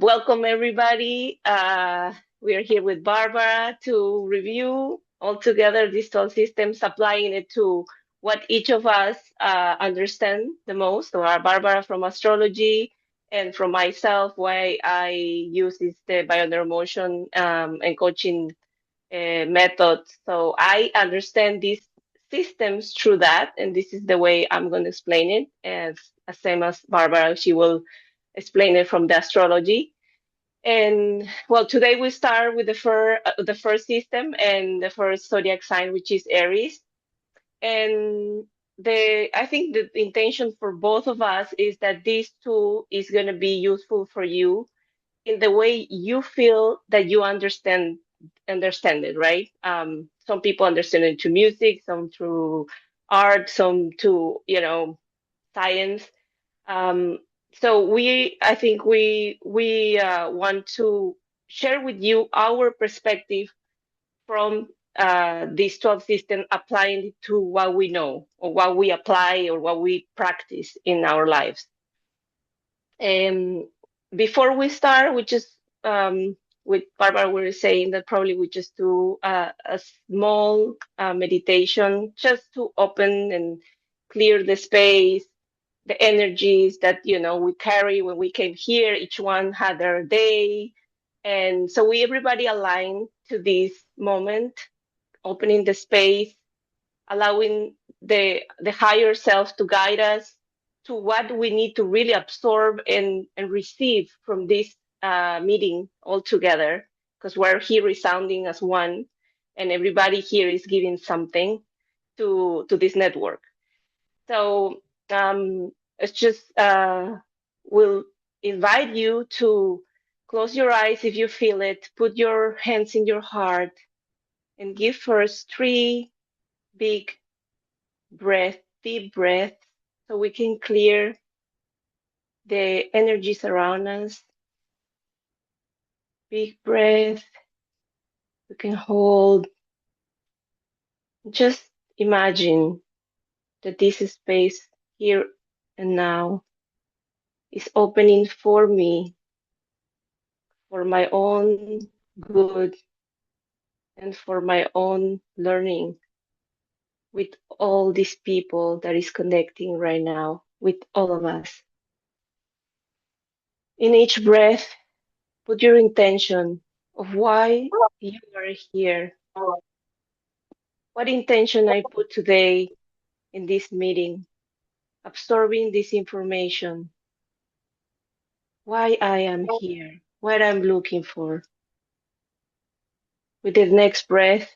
Welcome everybody. We are here with Barbara to review all together these 12 systems, applying it to what each of us understand the most. So Barbara from astrology, and from myself, why I use the BioNeuroEmotion and coaching method. So I understand these systems through that, and this is the way I'm going to explain it. As same as Barbara, she will explain it from the astrology. And well, today we start with the first system and the first zodiac sign, which is Aries. And I think the intention for both of us is that this tool is going to be useful for you in the way you feel that you understand it, right? Some people understand it through music, some through art, some to science. Um, so I think we want to share with you our perspective from this 12 system, applying it to what we know or what we apply or what we practice in our lives. And before we start, we just with Barbara, we were saying that probably we just do a small meditation just to open and clear the space, the energies that we carry when we came here. Each one had their day, and so everybody aligned to this moment, opening the space, allowing the higher self to guide us to what we need to really absorb and receive from this meeting all together, because we're here resounding as one, and everybody here is giving something to this network. So it's just we'll invite you to close your eyes if you feel it, put your hands in your heart, and give first 3 big deep breaths, so we can clear the energies around us. Big breath. You can hold. Just imagine that this space here and now is opening for me, for my own good and for my own learning, with all these people that is connecting right now with all of us. In each breath, put your intention of why you are here. What intention I put today in this meeting, absorbing this information, why I am here, what I'm looking for. With the next breath,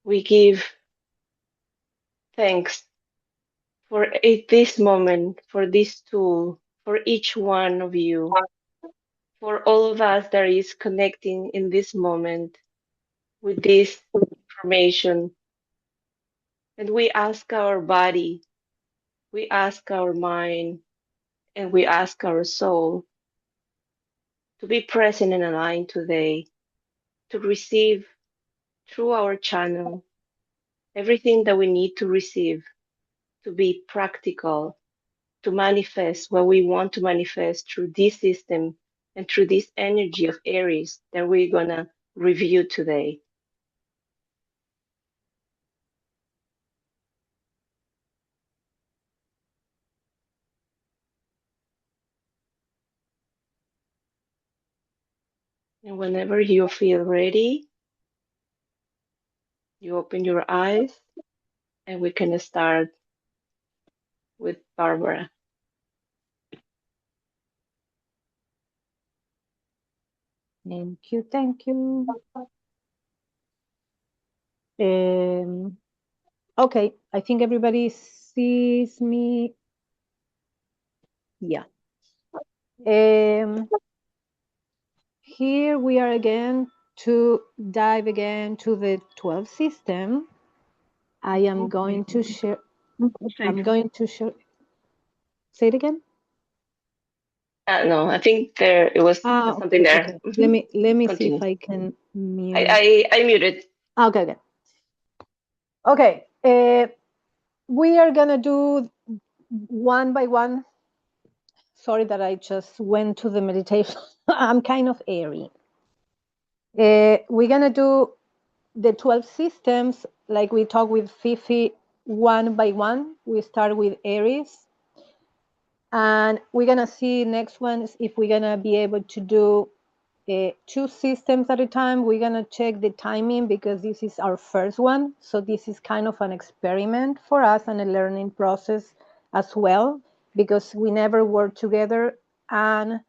we give thanks for this moment, for this tool, for each one of you, for all of us that is connecting in this moment with this information. And we ask our body, we ask our mind, and we ask our soul to be present and aligned today, to receive through our channel everything that we need to receive, to be practical, to manifest what we want to manifest through this system and through this energy of Aries that we're going to review today. And whenever you feel ready, you open your eyes and we can start with Barbara. Thank you, thank you. Okay, I think everybody sees me. Yeah. Here we are again to dive again to the 12 system. I am going to share. I'm going to share. Say it again. No, I think it was something there. Okay. Mm-hmm. Let me see if I can mute. I muted. Okay. Okay. We are gonna do one by one Sorry that I just went to the meditation. I'm kind of airy. We're going to do the 12 systems like we talk with Fifi one by one. We start with Aries. And we're going to see next ones if we're going to be able to do 2 systems at a time. We're going to check the timing because this is our first one. So this is kind of an experiment for us and a learning process as well, because we never worked together and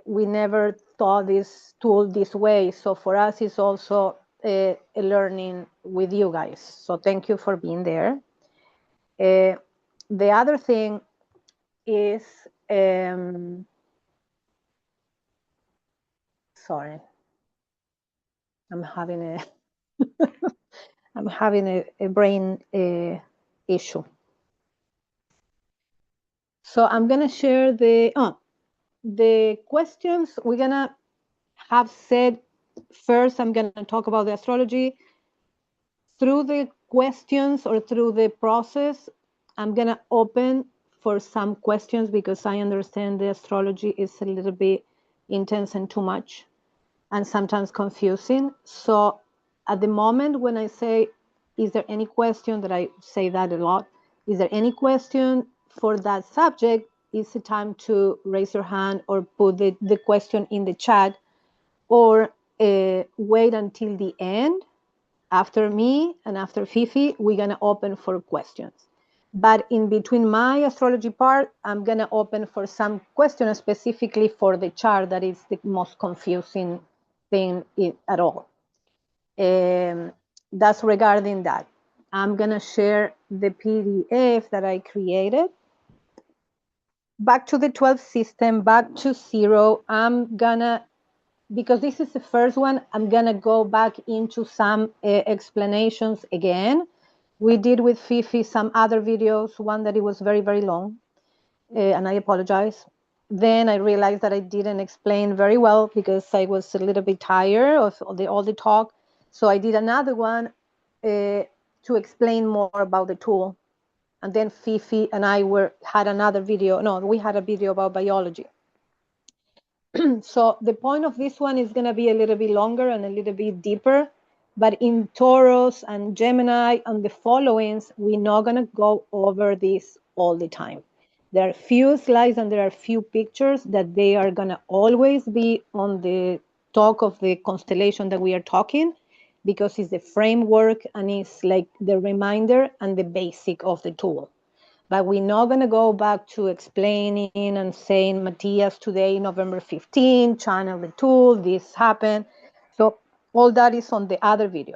we never thought this tool this way. So for us, it's also a learning with you guys. So thank you for being there. The other thing is, sorry, I'm having a I'm having a brain issue. So I'm gonna share the questions we're gonna have said first. I'm gonna talk about the astrology. Through the questions or through the process, I'm gonna open for some questions because I understand the astrology is a little bit intense and too much and sometimes confusing. So at the moment when I say, is there any question, that I say that a lot, is there any question for that subject, it's the time to raise your hand or put the question in the chat, or wait until the end. After me and after Fifi, we're going to open for questions. But in between my astrology part, I'm going to open for some questions specifically for the chart that is the most confusing thing at all. That's regarding that. I'm going to share the PDF that I created. Back to the 12 system, back to 0. I'm going to, because this is the first one, I'm going to go back into some explanations again. We did with Fifi some other videos, one that it was very, very long, and I apologize. Then I realized that I didn't explain very well because I was a little bit tired of all the talk. So I did another one to explain more about the tool. And then Fifi and I had another video. No, we had a video about biology. So the point of this one is going to be a little bit longer and a little bit deeper. But in Taurus and Gemini and the followings, we're not going to go over this all the time. There are few slides and there are few pictures that they are going to always be on the talk of the constellation that we are talking, because it's the framework and it's like the reminder and the basic of the tool. But we're not going to go back to explaining and saying, Matias, today, November 15, channel the tool, this happened. So all that is on the other videos.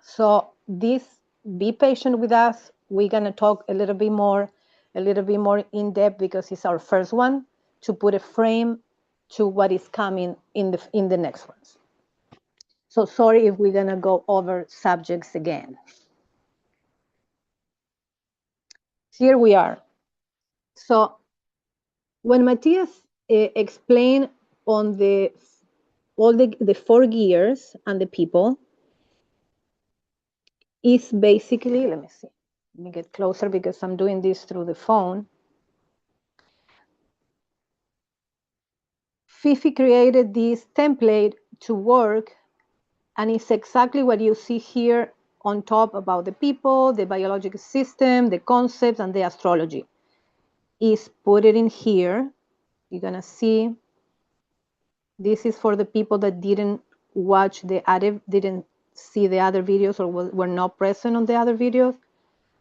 So be patient with us. We're going to talk a little bit more in depth because it's our first one, to put a frame to what is coming in the next ones. So sorry if we're going to go over subjects again. Here we are. So when Matias explained on all the 4 gears and the people, is basically, let me get closer because I'm doing this through the phone. Fifi created this template to work, and it's exactly what you see here on top about the people, the biological system, the concepts, and the astrology. Is put it in here. You're gonna see this is for the people that didn't watch didn't see the other videos or were not present on the other videos.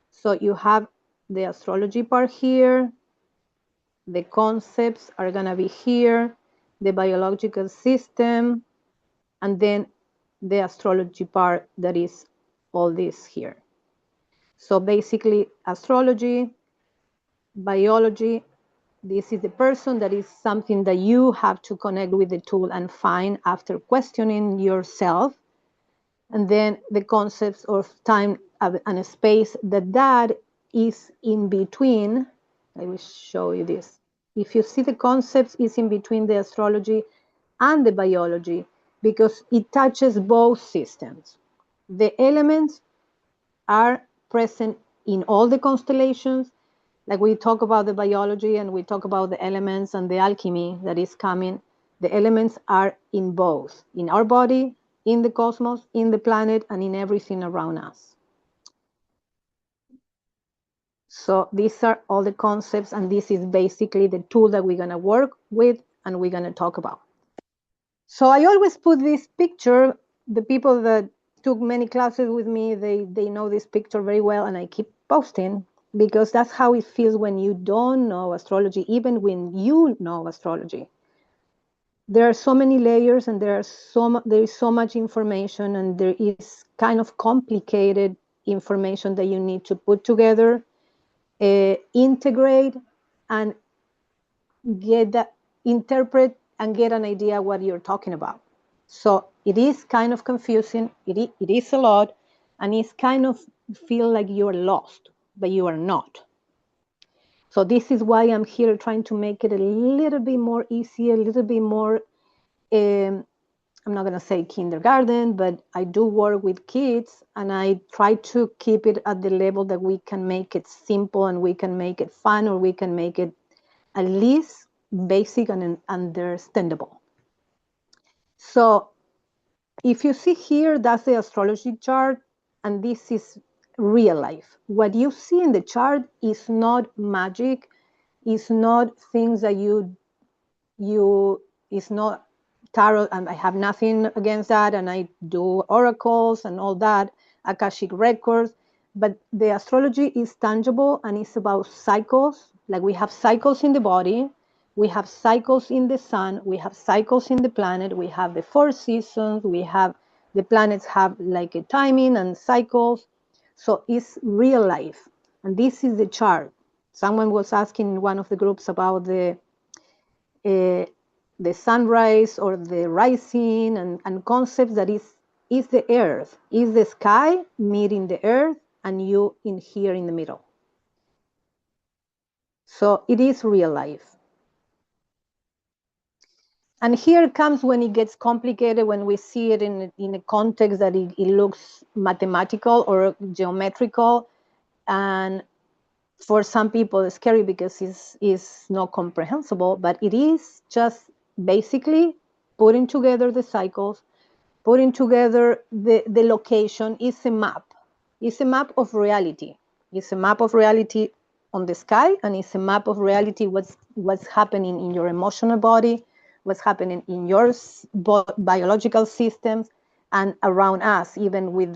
So you have the astrology part here, the concepts are gonna be here, the biological system, and then the astrology part that is all this here. So basically astrology, biology, this is the person, that is something that you have to connect with the tool and find after questioning yourself. And then the concepts of time and space, that is in between. I will show you this. If you see the concepts, is in between the astrology and the biology because it touches both systems. The elements are present in all the constellations, Like we talk about the biology and we talk about the elements and the alchemy that is coming. The elements are in both, in our body, in the cosmos, in the planet, and in everything around us. So these are all the concepts, and this is basically the tool that we're going to work with and we're going to talk about. So I always put this picture. The people that took many classes with me, they know this picture very well, and I keep posting because that's how it feels when you don't know astrology, even when you know astrology. There are so many layers, and there is so much information, and there is kind of complicated information that you need to put together, integrate, and interpret and get an idea what you're talking about. So it is kind of confusing. It is a lot, and it's kind of feel like you're lost, but you are not. So this is why I'm here trying to make it a little bit more easy, a little bit more, I'm not going to say kindergarten, but I do work with kids, and I try to keep it at the level that we can make it simple and we can make it fun, or we can make it at least basic and understandable. So if you see here, that's the astrology chart, and this is real life. What you see in the chart is not magic, is not things that it's not tarot, and I have nothing against that, and I do oracles and all that, Akashic records, but the astrology is tangible, and it's about cycles. Like we have cycles in the body, we have cycles in the sun, we have cycles in the planet, we have the 4 seasons, we have the planets have like a timing and cycles. So it's real life, and this is the chart. Someone was asking in one of the groups about the sunrise or the rising, and concepts that is the earth, is the sky meeting the earth, and you in here in the middle. So it is real life. And here comes when it gets complicated, when we see it in a context that it looks mathematical or geometrical, and for some people it's scary because it's not comprehensible, but it is just basically putting together the cycles, putting together the location. Is a map. It's a map of reality. It's a map of reality on the sky, and it's a map of reality what's happening in your emotional body, what's happening in your biological systems, and around us, even with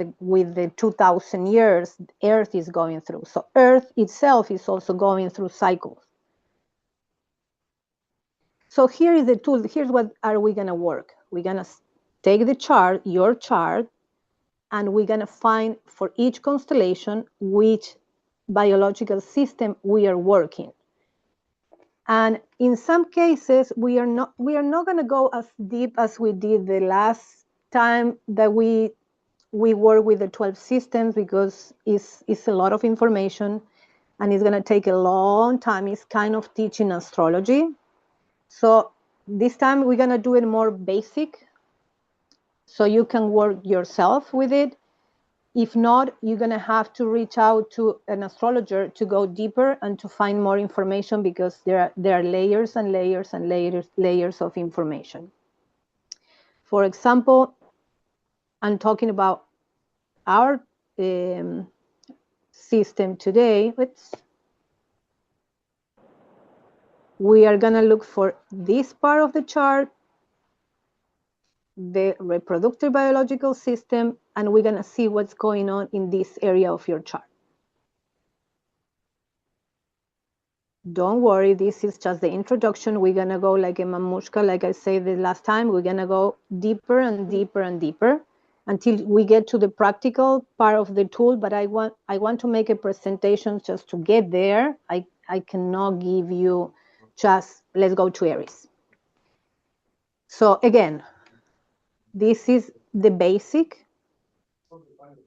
the 2,000 years Earth is going through. So Earth itself is also going through cycles. So here is the tool. Here's what are we going to work. We're going to take the chart, your chart, and we're going to find for each constellation which biological system we are working. And in some cases, we are not going to go as deep as we did the last time that we work with the 12 systems, because it's a lot of information and it's going to take a long time. It's kind of teaching astrology. So this time we're going to do it more basic, so you can work yourself with it. If not, you're going to have to reach out to an astrologer to go deeper and to find more information, because there are layers and layers and layers of information. For example, I'm talking about our system today. We are going to look for this part of the chart, the reproductive biological system, and we're going to see what's going on in this area of your chart. Don't worry, this is just the introduction. We're going to go like a mamushka, like I said the last time. We're going to go deeper and deeper and deeper until we get to the practical part of the tool. But I want to make a presentation just to get there. I cannot give you just, let's go to Aries. So again, this is the basic.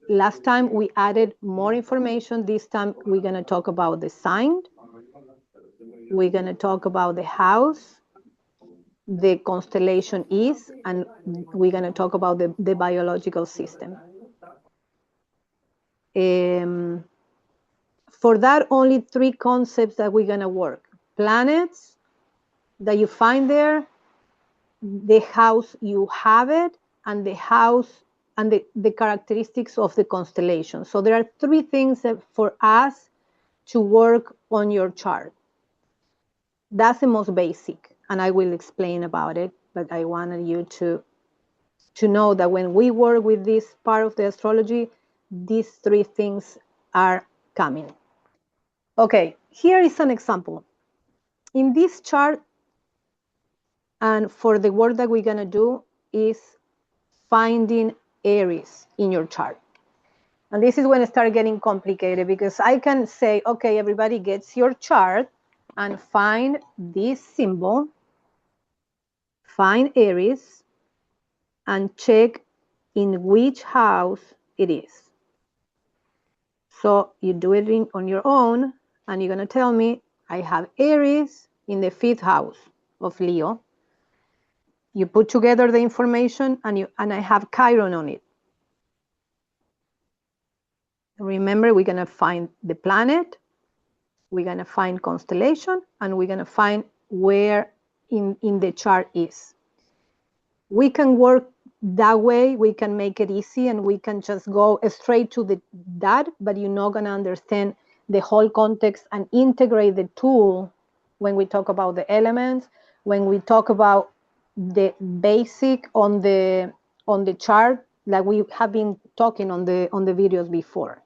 Last time we added more information. This time we're going to talk about the sign. We're going to talk about the house, the constellation is, and we're going to talk about the biological system. For that, only 3 concepts that we're gonna work. Planets that you find there, the house you have it, and the house and the characteristics of the constellation. So there are 3 things that for us to work on your chart. That's the most basic, and I will explain about it, but I wanted you to know that when we work with this part of the astrology, these 3 things are coming. Okay, here is an example. In this chart, and for the work that we're gonna do is finding Aries in your chart. And this is when it starts getting complicated, because I can say, okay, everybody gets your chart and find this symbol, find Aries, and check in which house it is. So you do it on your own, and you're gonna tell me, I have Aries in the 5th house of Leo. You put together the information, and I have Chiron on it. Remember, we're gonna find the planet, we're gonna find constellation, and we're gonna find where in the chart is. We can work that way, we can make it easy, and we can just go straight to that, but you're not gonna understand the whole context and integrate the tool when we talk about the elements, when we talk about the basic on the chart, like we have been talking on the videos before.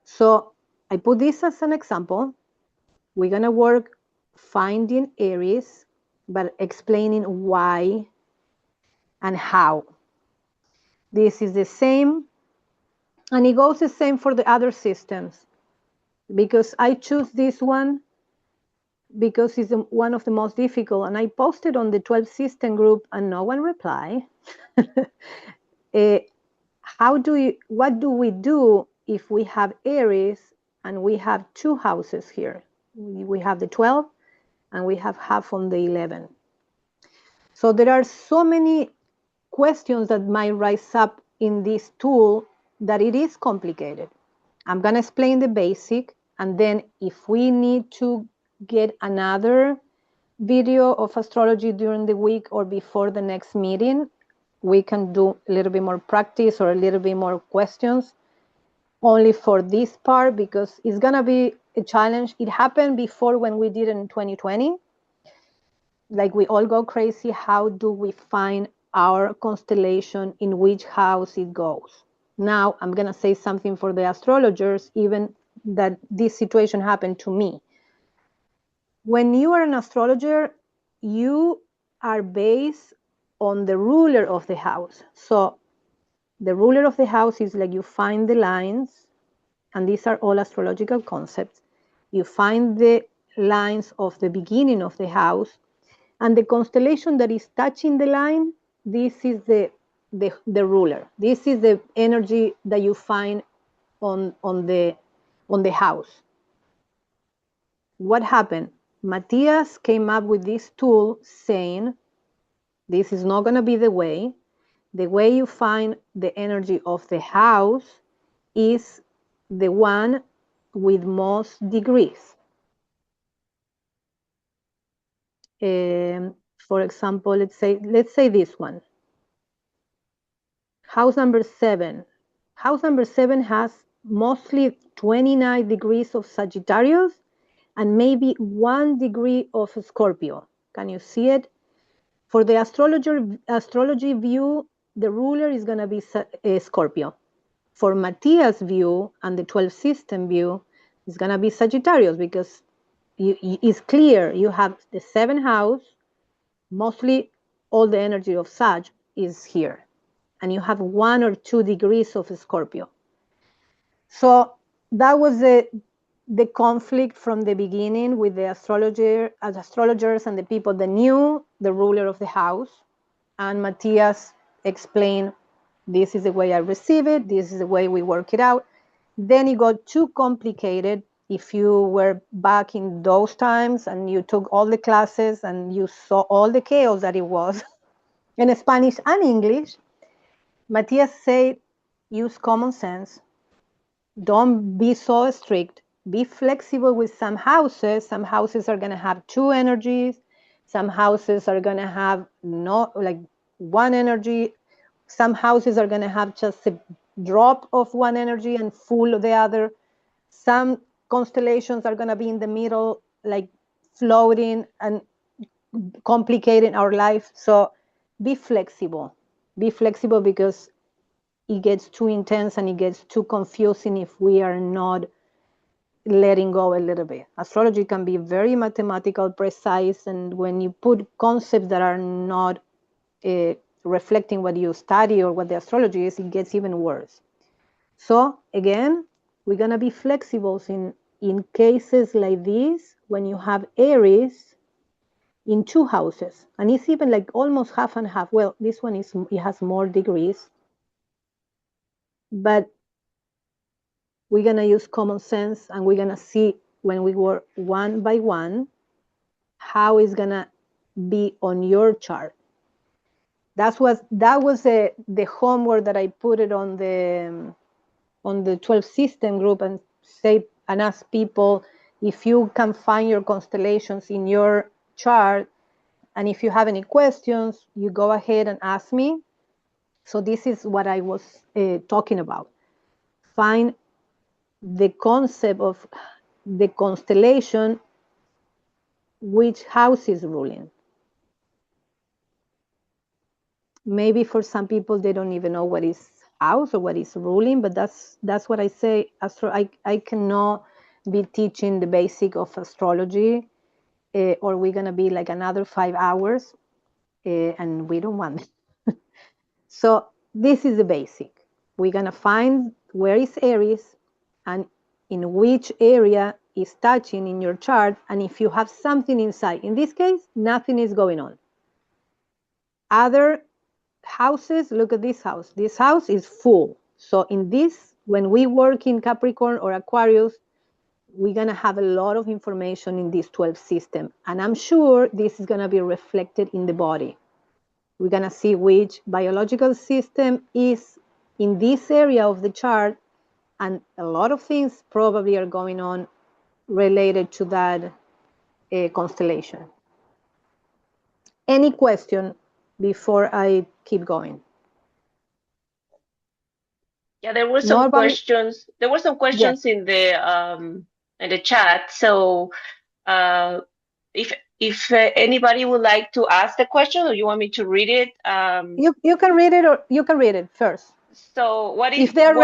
So I put this as an example. We're gonna work finding Aries, but explaining why and how. This is the same, and it goes the same for the other systems, because I choose this one because it's one of the most difficult, and I posted on the 12 system group and no one replied. What do we do if we have Aries and we have 2 houses here? We have the 12 and we have half on the 11. So there are so many questions that might rise up in this tool that it is complicated. I'm gonna explain the basic, and then if we need to get another video of astrology during the week or before the next meeting, we can do a little bit more practice or a little bit more questions only for this part, because it's gonna be a challenge. It happened before when we did it in 2020. Like, we all go crazy. How do we find our constellation, in which house it goes? Now I'm gonna say something for the astrologers, even that this situation happened to me. When you are an astrologer, you are based on the ruler of the house. So the ruler of the house is like, you find the lines, and these are all astrological concepts. You find the lines of the beginning of the house, and the constellation that is touching the line, this is the ruler. This is the energy that you find on the house. What happened? Matias came up with this tool saying, this is not going to be the way. The way you find the energy of the house is the one with most degrees. For example, let's say this one. House number 7. House number 7 has mostly 29 degrees of Sagittarius and maybe 1 degree of Scorpio. Can you see it? For the astrology view, the ruler is going to be Scorpio. For Matias' view and the 12 system view, it's going to be Sagittarius, because it's clear you have the 7th house, mostly all the energy of Sag is here, and you have 1 or 2 degrees of Scorpio. So that was the conflict from the beginning with the astrologers and the people that knew the ruler of the house. And Matias explained, this is the way I receive it, this is the way we work it out. Then it got too complicated. If you were back in those times and you took all the classes and you saw all the chaos that it was in Spanish and English, Matias said, use common sense. Don't be so strict. be flexible with some houses. Some houses are going to have 2 energies. Some houses are going to have not like 1 energy. Some houses are going to have just a drop of 1 energy and full of the other. Some constellations are going to be in the middle, like floating and complicating our life. So be flexible. Be flexible, because it gets too intense and it gets too confusing if we are not letting go a little bit. Astrology can be very mathematical, precise, and when you put concepts that are not reflecting what you study or what the astrology is, it gets even worse. So again, we're going to be flexible in cases like this when you have Aries in 2 houses, and it's even like almost half and half. Well, this one it has more degrees, but we're going to use common sense, and we're going to see when we work one by one how it's going to be on your chart. That was the homework that I put it on the 12 system group, and ask people if you can find your constellations in your chart, and if you have any questions, you go ahead and ask me. So this is what I was talking about. Find the concept of the constellation, which house is ruling. Maybe for some people they don't even know what is house or what is ruling, but that's what I say. I cannot be teaching the basic of astrology, or we're going to be like another 5 hours, and we don't want it. So this is the basic. We're going to find where is Aries and in which area is touching in your chart, and if you have something inside. In this case, nothing is going on. Other houses, look at this house. This house is full. So in this, when we work in Capricorn or Aquarius, we're going to have a lot of information in this 12 system. And I'm sure this is going to be reflected in the body. We're going to see which biological system is in this area of the chart. And a lot of things probably are going on related to that constellation. Any question before I keep going? Yeah, there were some questions. There were some questions Yes. in the chat. So if anybody would like to ask the question, or you want me to read it, you can read it, or you can read it first. So what if they are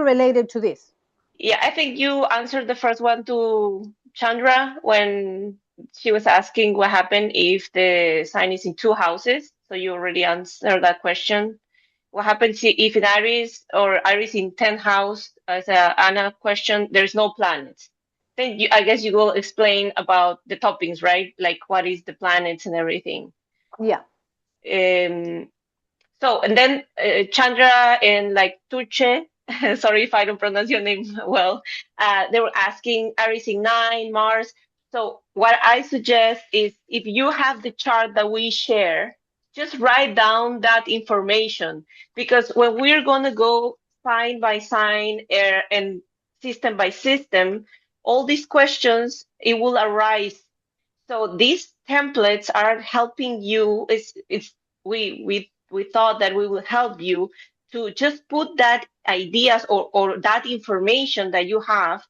related to this? Yeah, I think you answered the first one to Chandra when she was asking what happened if the sign is in 2 houses. So you already answered that question. What happens if in Aries or Aries in 10th house, as Anna question, there's no planets? Then I guess you will explain about the toppings, right? Like what is the planets and everything. Yeah. So, and then Chandra and like Tuche, sorry if I don't pronounce your name well, they were asking Aries in 9, Mars. So what I suggest is if you have the chart that we share, just write down that information, because when we're going to go sign by sign and system by system, all these questions, it will arise. So these templates are helping you. We thought that we will help you to just put that ideas or that information that you have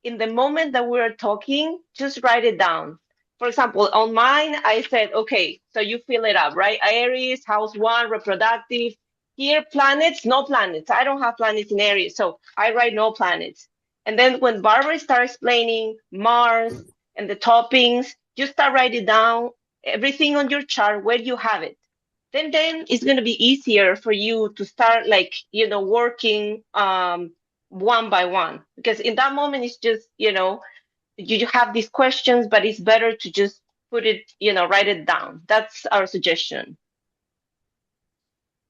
in the moment that we're talking, just write it down. For example, on mine, I said, okay, so you fill it up, right? Aries, house 1, reproductive. Here, planets, no planets. I don't have planets in Aries, so I write no planets. And then when Barbara starts explaining Mars and the toppings, you start writing down everything on your chart where you have it. Then it's going to be easier for you to start working one by one, because in that moment it's just you have these questions, but it's better to just put it, write it down. That's our suggestion.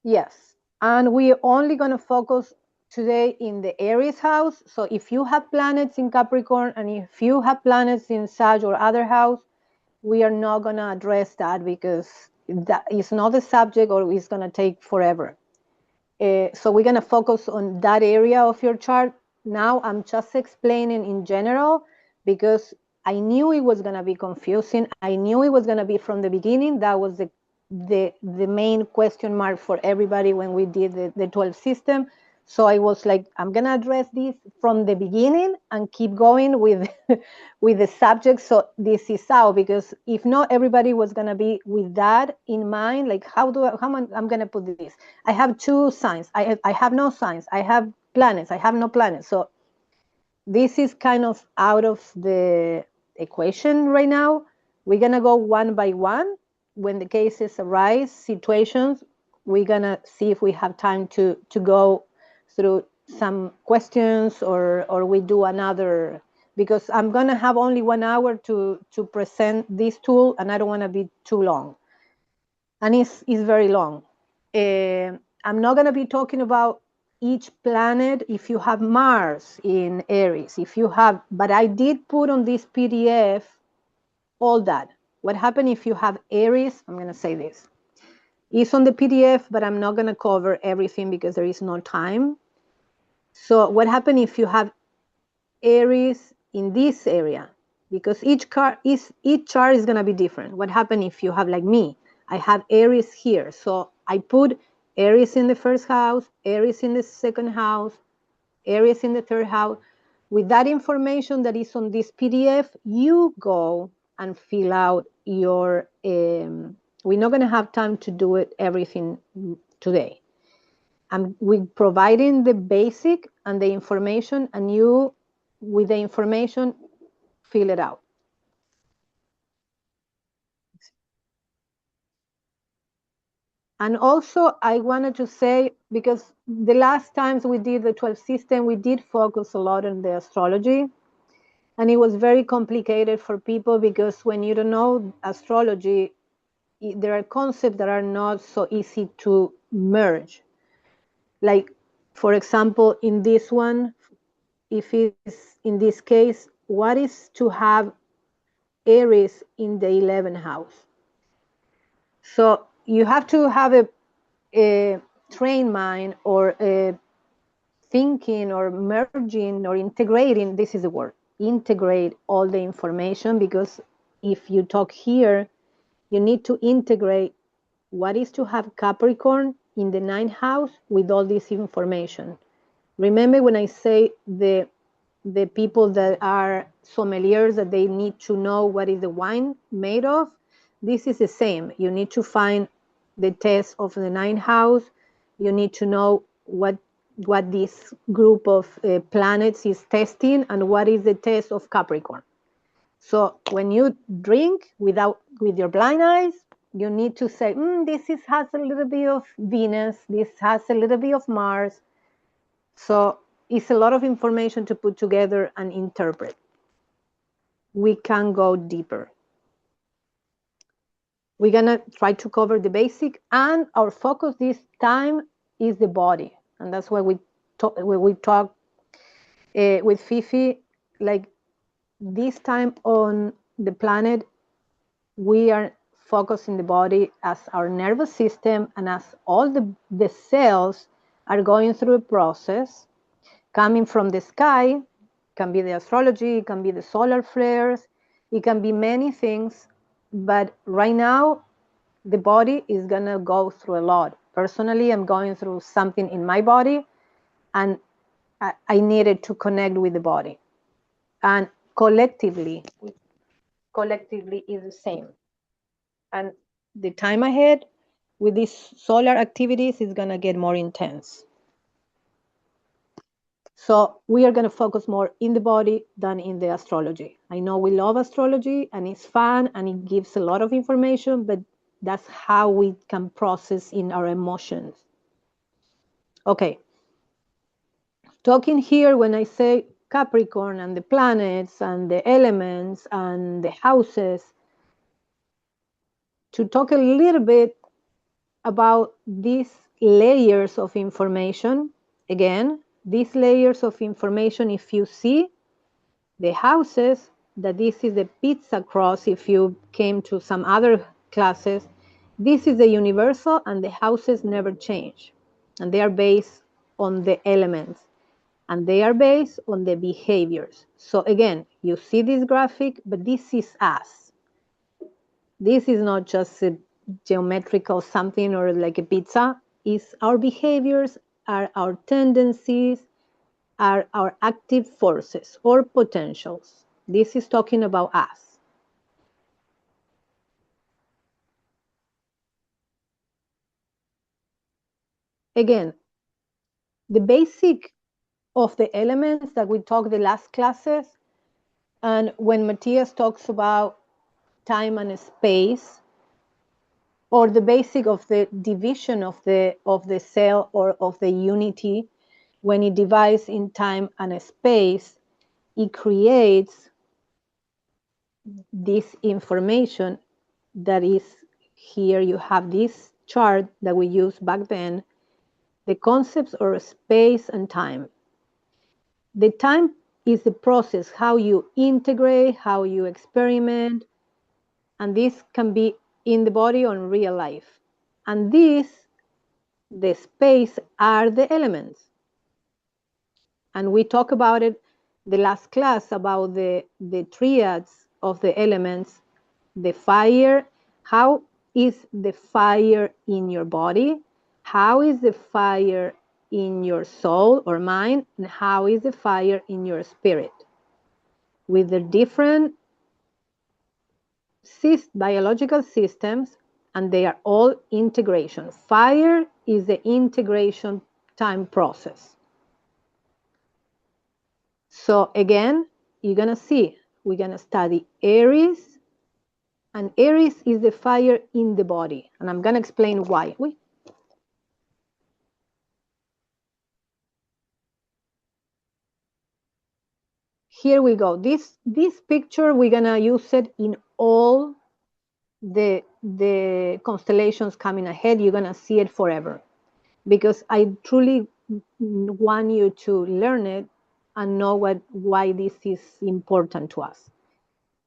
Yes, and we're only going to focus today in the Aries house. So if you have planets in Capricorn and if you have planets in Sag or other house, we are not going to address that, because that is not the subject, or it's going to take forever. So we're going to focus on that area of your chart. now I'm just explaining in general because I knew it was going to be confusing. I knew it was going to be from the beginning. That was the main question mark for everybody when we did the 12 system. So I was like, I'm going to address this from the beginning and keep going with with the subject. So this is how, because if not, everybody was going to be with that in mind. Like, how I'm going to put this? I have two signs. I have no signs. I have planets. I have no planets. So this is kind of out of the equation right now. We're going to go one by one. When the cases arise, situations, we're going to see if we have time to go through some questions or we do another, because I'm going to have only 1 hour to present this tool and I don't want to be too long. And it's very long. I'm not going to be talking about each planet. If you have Mars in Aries, if you have, but I did put on this PDF all that. What happened if you have Aries? I'm going to say this. It's on the PDF, but I'm not going to cover everything because there is no time. So what happened if you have Aries in this area? Because each chart is going to be different. What happened if you have, like me, I have Aries here. So I put Aries in the first house, Aries in the second house, Aries in the third house. With that information that is on this PDF, you go and fill out your, we're not going to have time to do it everything today. We're providing the basic and the information, and you, with the information, fill it out. And also, I wanted to say, because the last times we did the 12 system, we did focus a lot on the astrology. And it was very complicated for people because when you don't know astrology, there are concepts that are not so easy to merge. Like, for example, in this one, if it's in this case, what is to have Aries in the 11th house? So you have to have a trained mind or a thinking or merging or integrating, this is the word, integrate all the information, because if you talk here, you need to integrate what is to have Capricorn in the 9th house with all this information. Remember when I say the people that are sommeliers, that they need to know what is the wine made of? This is the same. You need to find the test of the 9th house. You need to know what this group of planets is testing and what is the test of Capricorn. So when you drink with your blind eyes, you need to say, this has a little bit of Venus, this has a little bit of Mars. So it's a lot of information to put together and interpret. We can go deeper. We're going to try to cover the basic, and our focus this time is the body. And that's why we talk with Fifi, like this time on the planet, we are focusing the body as our nervous system, and as all the cells are going through a process coming from the sky. Can be the astrology, it can be the solar flares, it can be many things, but right now the body is going to go through a lot. Personally, I'm going through something in my body, and I needed to connect with the body. And collectively is the same. And the time ahead with these solar activities is going to get more intense. So we are going to focus more in the body than in the astrology. I know we love astrology and it's fun and it gives a lot of information, but that's how we can process in our emotions. Okay. Talking here, when I say Capricorn and the planets and the elements and the houses, to talk a little bit about these layers of information. Again, these layers of information, if you see the houses, that this is the pizza cross, if you came to some other classes, this is the universal, and the houses never change. And they are based on the elements. and they are based on the behaviors. So again, you see this graphic, but this is us. This is not just a geometrical something or like a pizza. It's our behaviors, are our tendencies, are our active forces or potentials. This is talking about us. Again, the basic of the elements that we talked the last classes, and when Matias talks about time and space, or the basic of the division of the cell or of the unity, when it divides in time and space, it creates this information that is here. You have this chart that we used back then, the concepts of space and time. The time is the process, how you integrate, how you experiment, and this can be in the body or in real life. And this, the space, are the elements. And we talked about it the last class about the triads of the elements, the fire. How is the fire in your body? How is the fire in your soul or mind? And how is the fire in your spirit? With the different biological systems, and they are all integration. Fire is the integration time process. So again, you're going to see, we're going to study Aries, and Aries is the fire in the body. And I'm going to explain why. Here we go. This picture, we're going to use it in all the constellations coming ahead. You're going to see it forever, because I truly want you to learn it and know why this is important to us.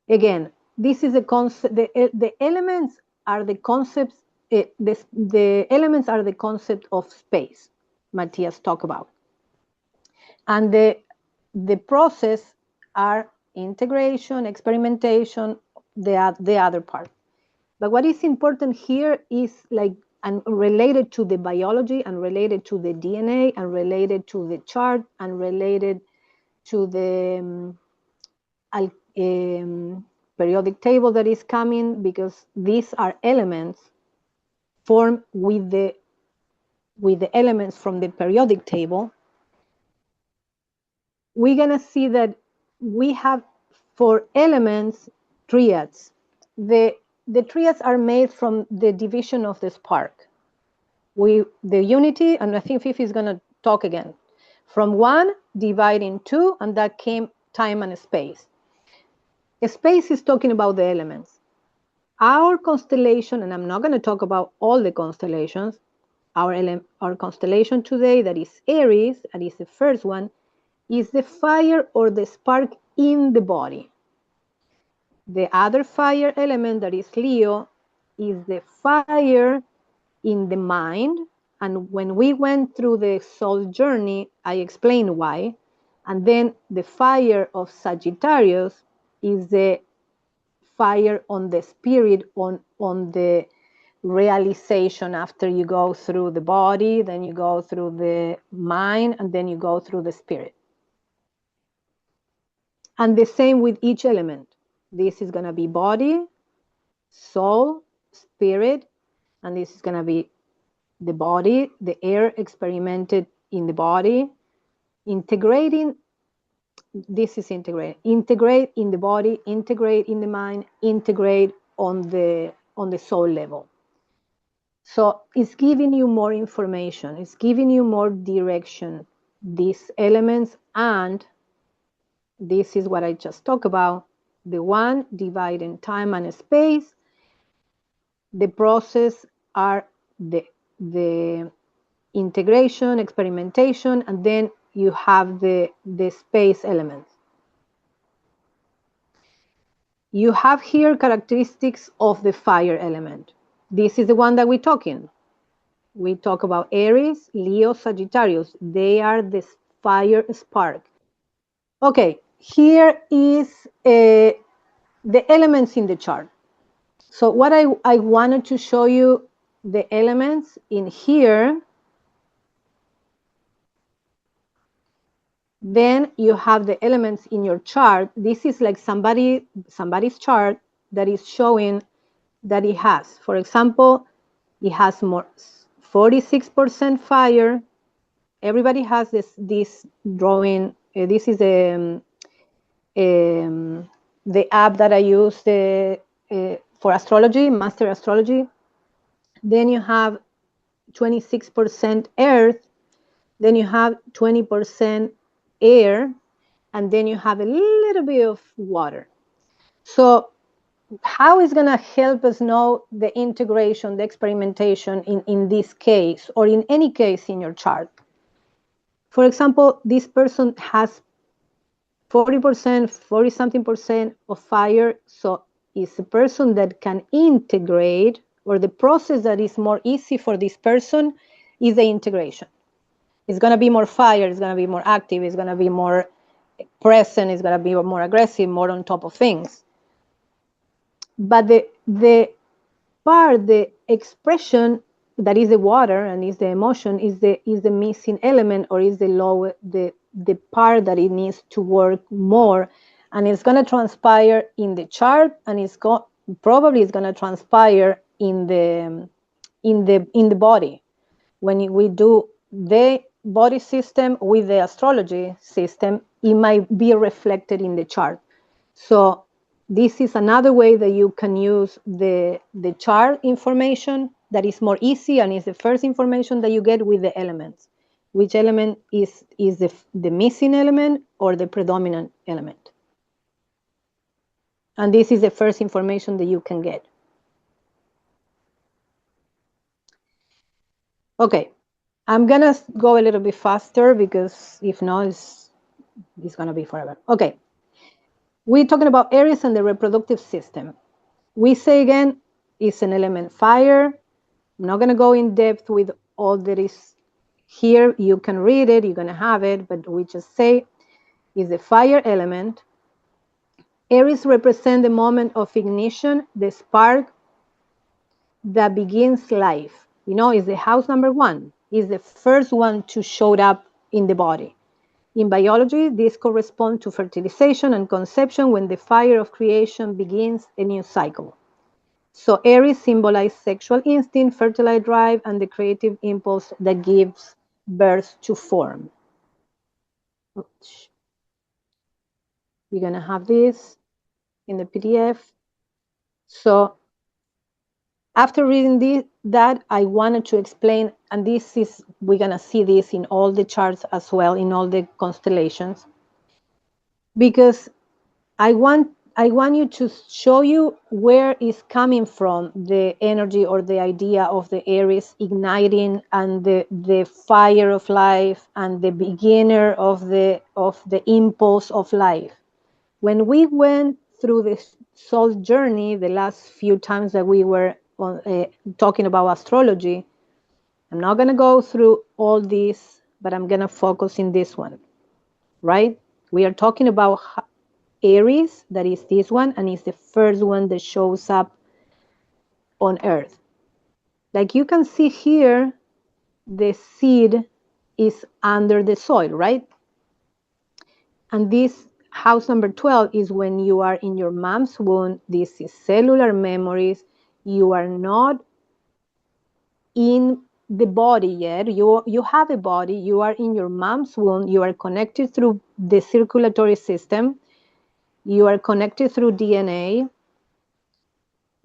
Again, this is a concept. The elements are the concepts. The elements are the concept of space. Matias talked about, and the process are integration, experimentation, the other part. But what is important here is and related to the biology, and related to the DNA, and related to the chart, and related to the periodic table that is coming, because these are elements formed with the elements from the periodic table. We're going to see that we have, for elements, triads. The triads are made from the division of the spark. The unity, and I think Fifi is going to talk again, from 1 dividing 2, and that came time and space. Space is talking about the elements. Our constellation, and I'm not going to talk about all the constellations, our constellation today, that is Aries, that is the first one, is the fire or the spark in the body. The other fire element, that is Leo, is the fire in the mind. And when we went through the soul journey, I explained why. And then the fire of Sagittarius is the fire on the spirit, on the realization after you go through the body, then you go through the mind, and then you go through the spirit. And the same with each element. This is going to be body, soul, spirit, and this is going to be the body, the air experimented in the body, integrating. This is integrate in the body, integrate in the mind, integrate on the soul level. So it's giving you more information, it's giving you more direction, these elements. And this is what I just talked about, the 1 dividing time and space. The process are the integration, experimentation, and then you have the space elements. You have here characteristics of the fire element. This is the one that we're talking. We talk about Aries, Leo, Sagittarius. They are the fire spark. Okay, here is the elements in the chart. So what I wanted to show you the elements in here. Then you have the elements in your chart. This is like somebody's chart that is showing that it has, for example, it has more 46% fire. Everybody has this drawing. This is the app that I use for astrology, Master Astrology. Then you have 26% earth. Then you have 20% air, and then you have a little bit of water. So how is going to help us know the integration, the experimentation in this case, or in any case in your chart? For example, this person has 40%, 40-something% of fire, so it's a person that can integrate, or the process that is more easy for this person is the integration. It's going to be more fire, it's going to be more active, it's going to be more present, it's going to be more aggressive, more on top of things. But the expression that is the water and is the emotion is the missing element, or is the part that it needs to work more, and it's going to transpire in the chart, and probably it's going to transpire in the body. When we do the body system with the astrology system, it might be reflected in the chart. So this is another way that you can use the chart information that is more easy, and is the first information that you get with the elements. Which element is the missing element or the predominant element? And this is the first information that you can get. Okay, I'm gonna go a little bit faster, because if not, it's gonna be forever. Okay, we're talking about Aries and the reproductive system. We say again, it's an element fire. I'm not gonna go in depth with all that is here. You can read it, you're gonna have it, but we just say is the fire element. Aries represent the moment of ignition, the spark that begins life. You know, is the house number 1, is the first one to show up in the body. In biology, this corresponds to fertilization and conception, when the fire of creation begins a new cycle. So Aries symbolizes sexual instinct, fertile drive, and the creative impulse that gives birth to form. Oops. You're going to have this in the PDF. So after reading that, I wanted to explain, and we're going to see this in all the charts as well, in all the constellations, because I want you to show you where is coming from the energy or the idea of the Aries igniting, and the fire of life, and the beginner of the impulse of life. When we went through this soul journey, the last few times that we were talking about astrology, I'm not going to go through all this, but I'm going to focus in this one, right? We are talking about Aries, that is this one, and it's the first one that shows up on Earth. Like you can see here, the seed is under the soil, right? And this house number 12 is when you are in your mom's womb. This is cellular memories. You are not in the body yet. You have a body. You are in your mom's womb. You are connected through the circulatory system. You are connected through DNA.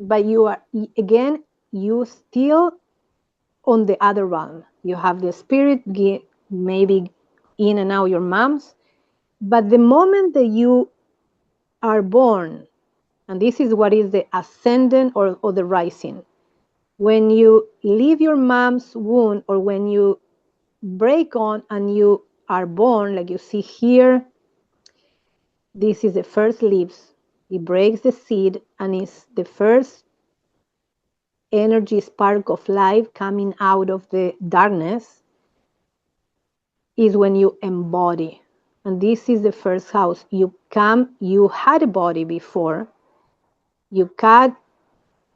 But you are, again, you still on the other realm. You have the spirit maybe in and out your mom's. But the moment that you are born, and this is what is the ascendant or the rising, when you leave your mom's womb, or when you break on and you are born, like you see here, this is the first leaves. It breaks the seed, and it's the first energy spark of life coming out of the darkness. is when you embody. And this is the first house. You had a body before. You cut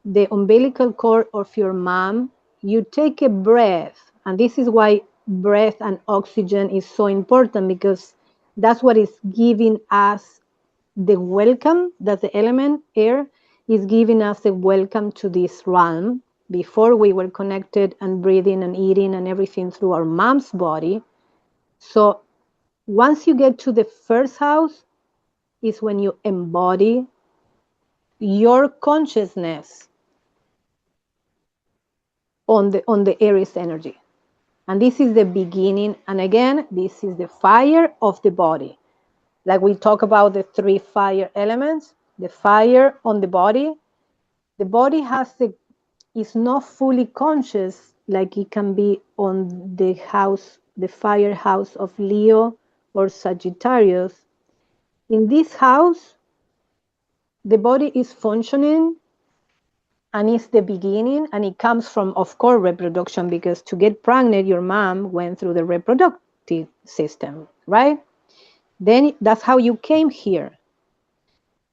the umbilical cord of your mom. You take a breath. And this is why breath and oxygen is so important, because that's what is giving us the welcome, that the element air is giving us the welcome to this realm. Before, we were connected and breathing and eating and everything through our mom's body. So once you get to the first house is when you embody your consciousness on the Aries energy. And this is the beginning. And again, this is the fire of the body. Like we talk about the 3 fire elements, the fire on the body is not fully conscious like it can be on the house, the fire house of Leo or Sagittarius. In this house, the body is functioning and it's the beginning, and it comes from, of course, reproduction, because to get pregnant, your mom went through the reproductive system, right? Then that's how you came here.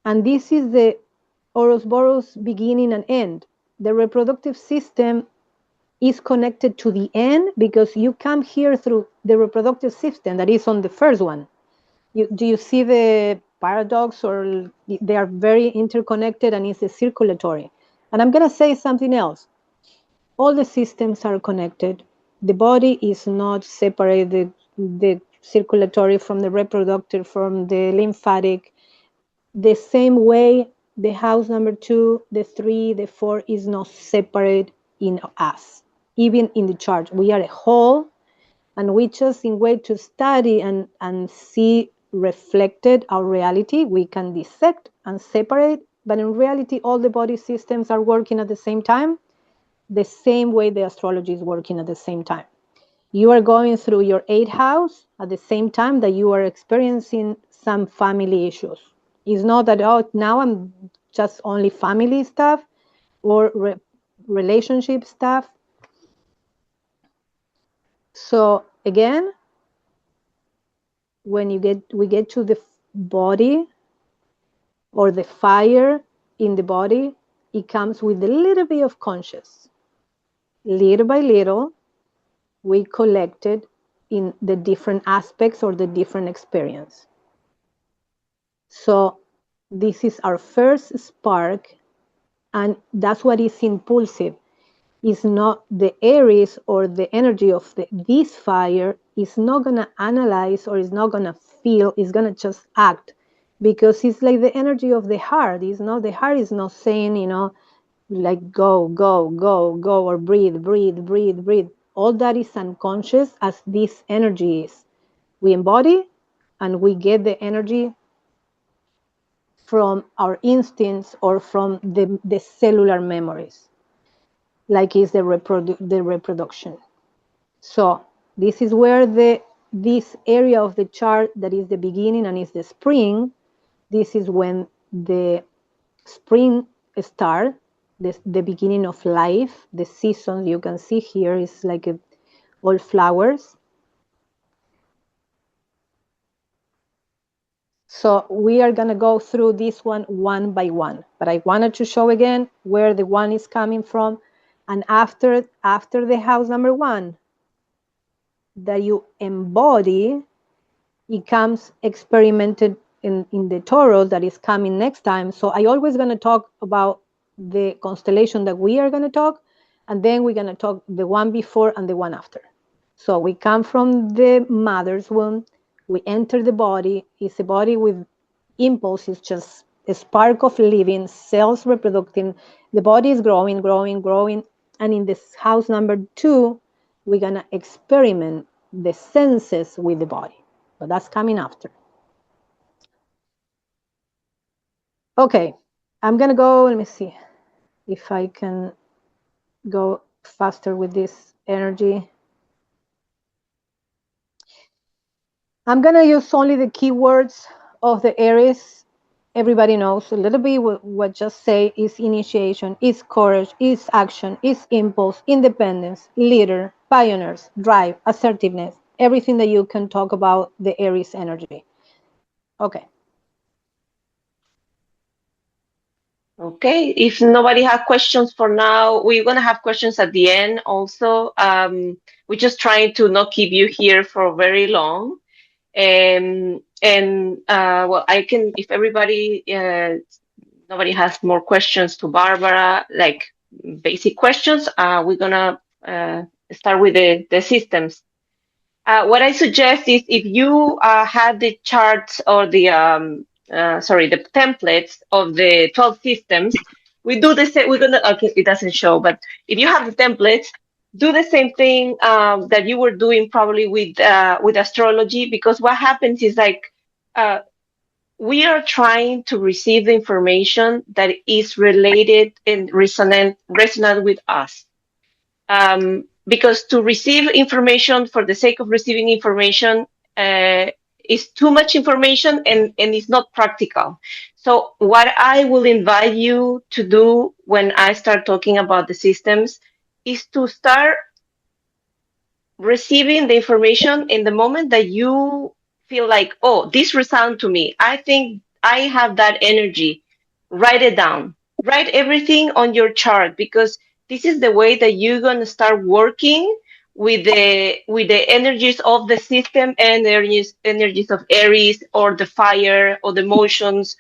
And this is the Ouroboros beginning and end. The reproductive system is connected to the end because you come here through the reproductive system that is on the first one. Do you see the paradox, or they are very interconnected, and it's a circulatory? And I'm going to say something else. All the systems are connected. The body is not separated, the circulatory from the reproductive, from the lymphatic. The same way the house number 2, the 3, the 4 is not separate in us. Even in the chart, we are a whole, and we just, in way to study and see reflected our reality, we can dissect and separate, but in reality, all the body systems are working at the same time, the same way the astrology is working at the same time. You are going through your 8th house at the same time that you are experiencing some family issues. It's not that, oh, now I'm just only family stuff or relationship stuff. So again, when we get to the body or the fire in the body, it comes with a little bit of conscious. Little by little, we collected in the different aspects or the different experience. So this is our first spark, and that's what is impulsive. Is not the Aries or the energy of this fire is not going to analyze or is not going to feel, is going to just act, because it's like the energy of the heart. Is not, the heart is not saying, like go, go, go, go, or breathe, breathe, breathe, breathe. All that is unconscious as this energy is. We embody and we get the energy from our instincts or from the cellular memories, like is the reproduction. So this is where this area of the chart that is the beginning and is the spring, this is when the spring starts, the beginning of life, the season you can see here is like all flowers. So we are going to go through this one by one, but I wanted to show again where the one is coming from. And after the house number 1 that you embody, it comes experimented in the Taurus that is coming next time. So I always going to talk about the constellation that we are going to talk, and then we're going to talk the one before and the one after. So we come from the mother's womb, we enter the body. It's a body with impulse, it's just a spark of living, cells reproducing. The body is growing, growing, growing. And in this house number 2, we're going to experiment the senses with the body. But that's coming after. Okay, I'm going to go, let me see if I can go faster with this energy. I'm going to use only the keywords of the Aries. Everybody knows a little bit what just say is initiation, is courage, is action, is impulse, independence, leader, pioneers, drive, assertiveness, everything that you can talk about the Aries energy. Okay. Okay, if nobody has questions for now, we're gonna have questions at the end also. We're just trying to not keep you here for very long. Well, I can, if everybody, nobody has more questions to Barbara, like basic questions, we're gonna start with the systems. What I suggest is if you had the charts or the templates of the 12 systems, we do the same. We're gonna, okay, it doesn't show, but if you have the templates, do the same thing that you were doing probably with astrology, because what happens is like uh, we are trying to receive the information that is related and resonant with us. Because to receive information for the sake of receiving information is too much information and it's not practical. So what I will invite you to do when I start talking about the systems is to start receiving the information in the moment that you feel like, oh, this resounds to me. I think I have that energy. Write it down. Write everything on your chart, because this is the way that you're going to start working with the energies of the system and energies of Aries or the fire or the emotions.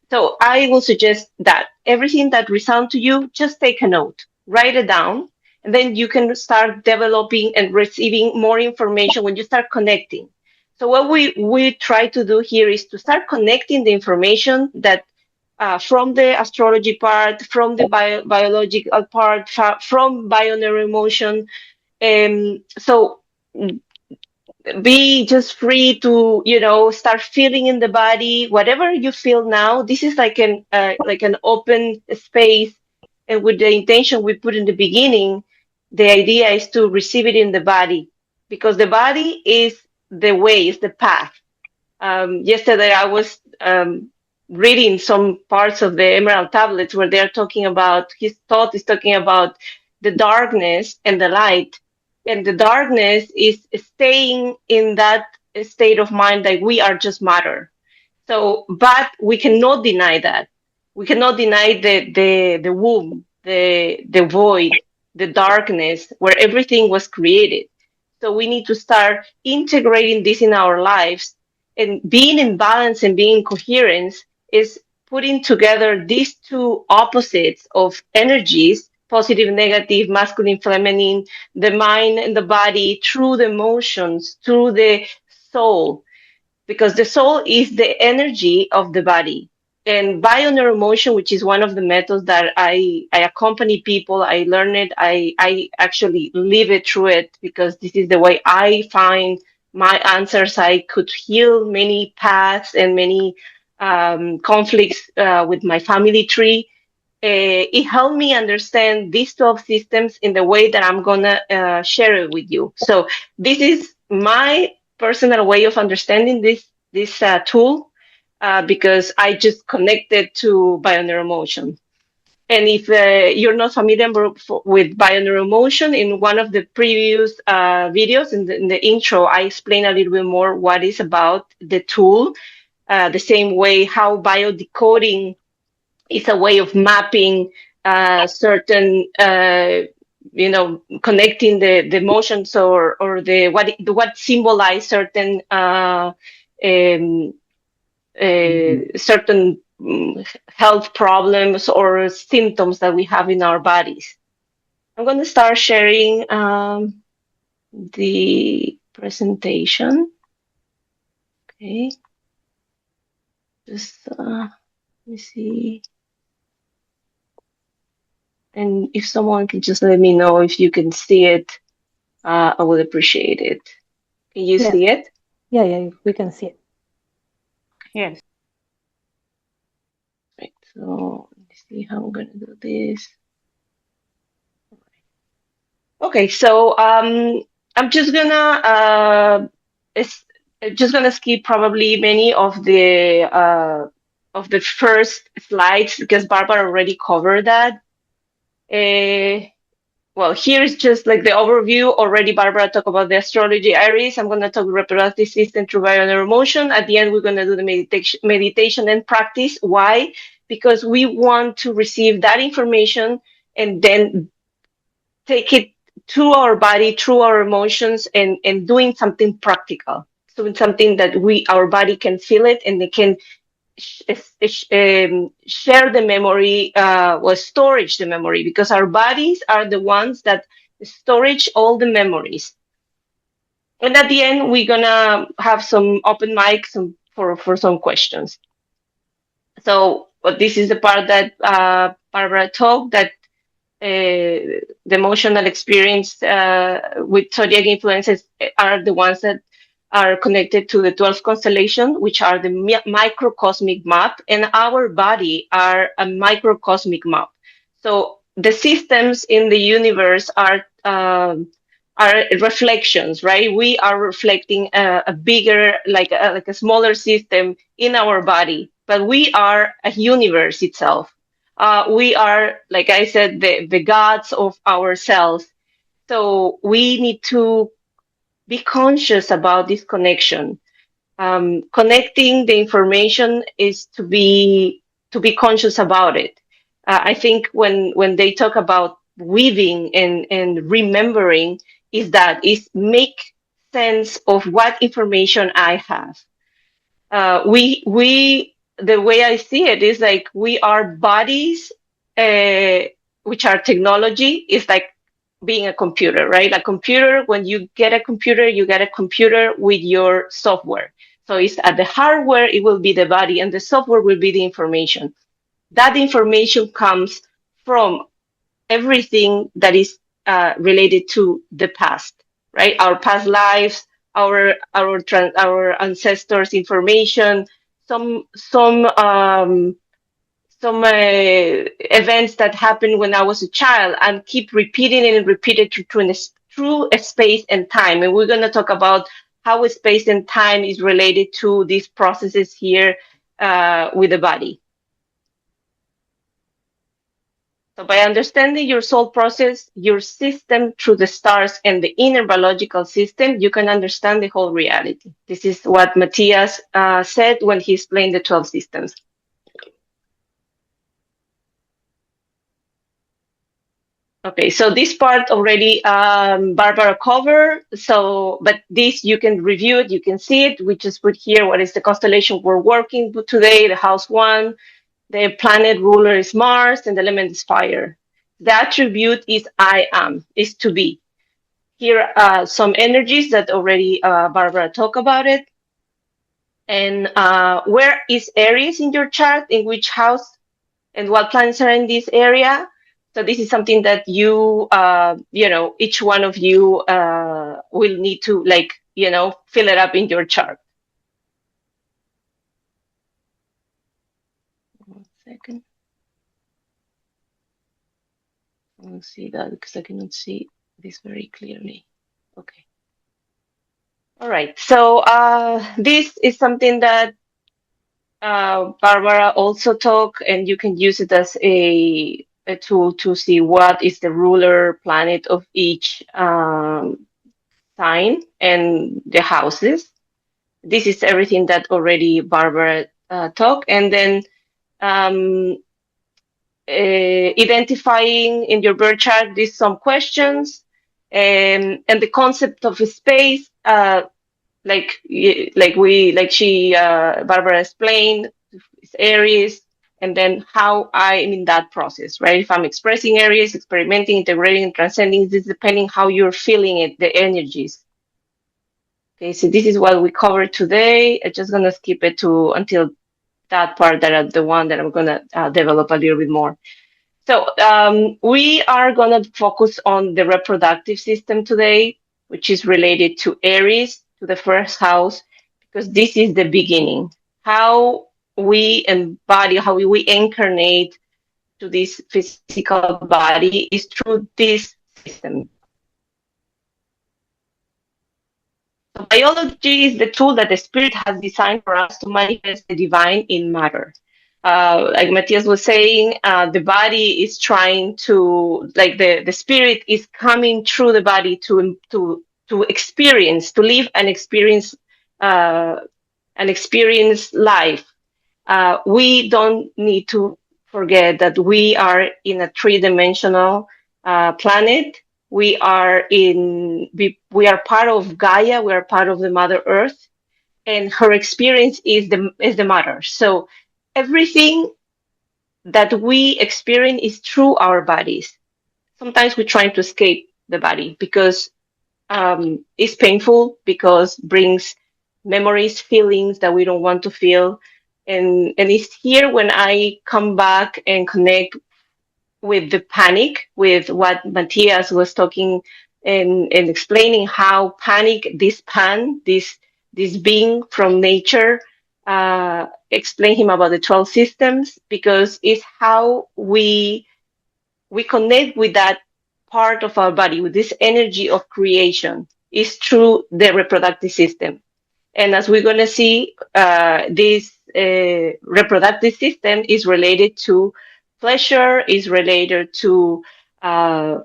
So I will suggest that everything that resounds to you, just take a note, write it down, and then you can start developing and receiving more information when you start connecting. So what we try to do here is to start connecting the information that from the astrology part, from the biological part, from BioNeuroEmotion. So be just free to start feeling in the body whatever you feel now. This is like an open space, and with the intention we put in the beginning, the idea is to receive it in the body, because the body is the way, is the path. Yesterday I was reading some parts of the Emerald Tablets where they're talking about, his thought is talking about the darkness and the light. And the darkness is staying in that state of mind that we are just matter. So, but we cannot deny that. We cannot deny the womb, the void, the darkness where everything was created. So we need to start integrating this in our lives, and being in balance and being in coherence is putting together these two opposites of energies, positive, negative, masculine, feminine, the mind and the body, through the emotions, through the soul, because the soul is the energy of the body. And BioNeuroEmotion, which is one of the methods that I accompany people, I learn it, I actually live it through it, because this is the way I find my answers. I could heal many paths and many conflicts with my family tree. It helped me understand these 12 systems in the way that I'm going to share it with you. So this is my personal way of understanding this tool, because I just connected to BioNeuroEmotion. And if you're not familiar with BioNeuroEmotion, in one of the previous videos, in the intro, I explain a little bit more what is about the tool, the same way how biodecoding is a way of mapping certain, connecting the emotions or the what symbolize certain certain health problems or symptoms that we have in our bodies. I'm going to start sharing the presentation. Okay. Just let me see. And if someone can just let me know if you can see it, I would appreciate it. Can you see it? Yeah, we can see it. Yes. Right. So let me see how I'm gonna do this. Okay. So I'm just gonna skip probably many of the first slides, because Barbara already covered that. well, here's just like the overview. Already Barbara talked about the astrology Aries. I'm going to talk reproductive system through BioNeuroEmotion. At the end, we're going to do the meditation and practice. Why? Because we want to receive that information and then take it to our body, through our emotions, and doing something practical, doing something that our body can feel it and they can share the memory, or storage the memory, because our bodies are the ones that storage all the memories. And at the end, we're gonna have some open mics for some questions. So, but this is the part that Barbara talked, that the emotional experience with zodiac influences are the ones that are connected to the 12 constellation, which are the microcosmic map, and our body are a microcosmic map. So the systems in the universe are reflections, right? We are reflecting a bigger, like a smaller system in our body, but we are a universe itself. We are, like I said, the gods of ourselves. So we need to be conscious about this connection. Connecting the information is to be conscious about it. I think when they talk about weaving and remembering, is make sense of what information I have. We the way I see it is like we are bodies, which are technology. Is like being a computer, right? A computer, when you get a computer, you get a computer with your software. So it's at the hardware, it will be the body, and the software will be the information. That information comes from everything that is related to the past, right? Our past lives, our ancestors' information, some events that happened when I was a child, and keep repeating it and repeat it through a space and time. And we're going to talk about how space and time is related to these processes here with the body. So by understanding your soul process, your system through the stars and the inner biological system, you can understand the whole reality. This is what Matias said when he explained the 12 systems. Okay, so this part already Barbara covered. So, but this you can review it, you can see it. We just put here what is the constellation we're working with today, the house 1. The planet ruler is Mars, and the element is fire. The attribute is I am, is to be. Here are some energies that already Barbara talked about it. And where is Aries in your chart? In which house? And what planets are in this area? So this is something that you, each one of you will need to, fill it up in your chart. 1 second. I'll see that because I cannot see this very clearly. Okay. All right. So this is something that Barbara also talked, and you can use it as a tool to see what is the ruler planet of each sign and the houses. This is everything that already Barbara talked. And then identifying in your birth chart these some questions, and the concept of space, like Barbara explained, is Aries, and then how I'm in that process, right? If I'm expressing Aries, experimenting, integrating, transcending, this is depending how you're feeling it, the energies. Okay, so this is what we covered today. I'm just gonna skip it until that part, the one that I'm gonna develop a little bit more. So we are going to focus on the reproductive system today, which is related to Aries, to the first house, because this is the beginning. How we embody, how we incarnate to this physical body is through this system. So biology is the tool that the spirit has designed for us to manifest the divine in matter. Like Matias was saying, the body is trying to, like the spirit is coming through the body to experience, to live uh, an experience life. We don't need to forget that we are in a three-dimensional planet. We are part of Gaia. We are part of the Mother Earth, and her experience is the matter. So everything that we experience is through our bodies. Sometimes we're trying to escape the body because it's painful, because brings memories, feelings that we don't want to feel. And it's here when I come back and connect with the panic, with what Matias was talking and explaining how panic, this being from nature, explain him about the 12 systems, because it's how we connect with that part of our body, with this energy of creation, is through the reproductive system. And as we're going to see, this reproductive system is related to pleasure, is related to uh,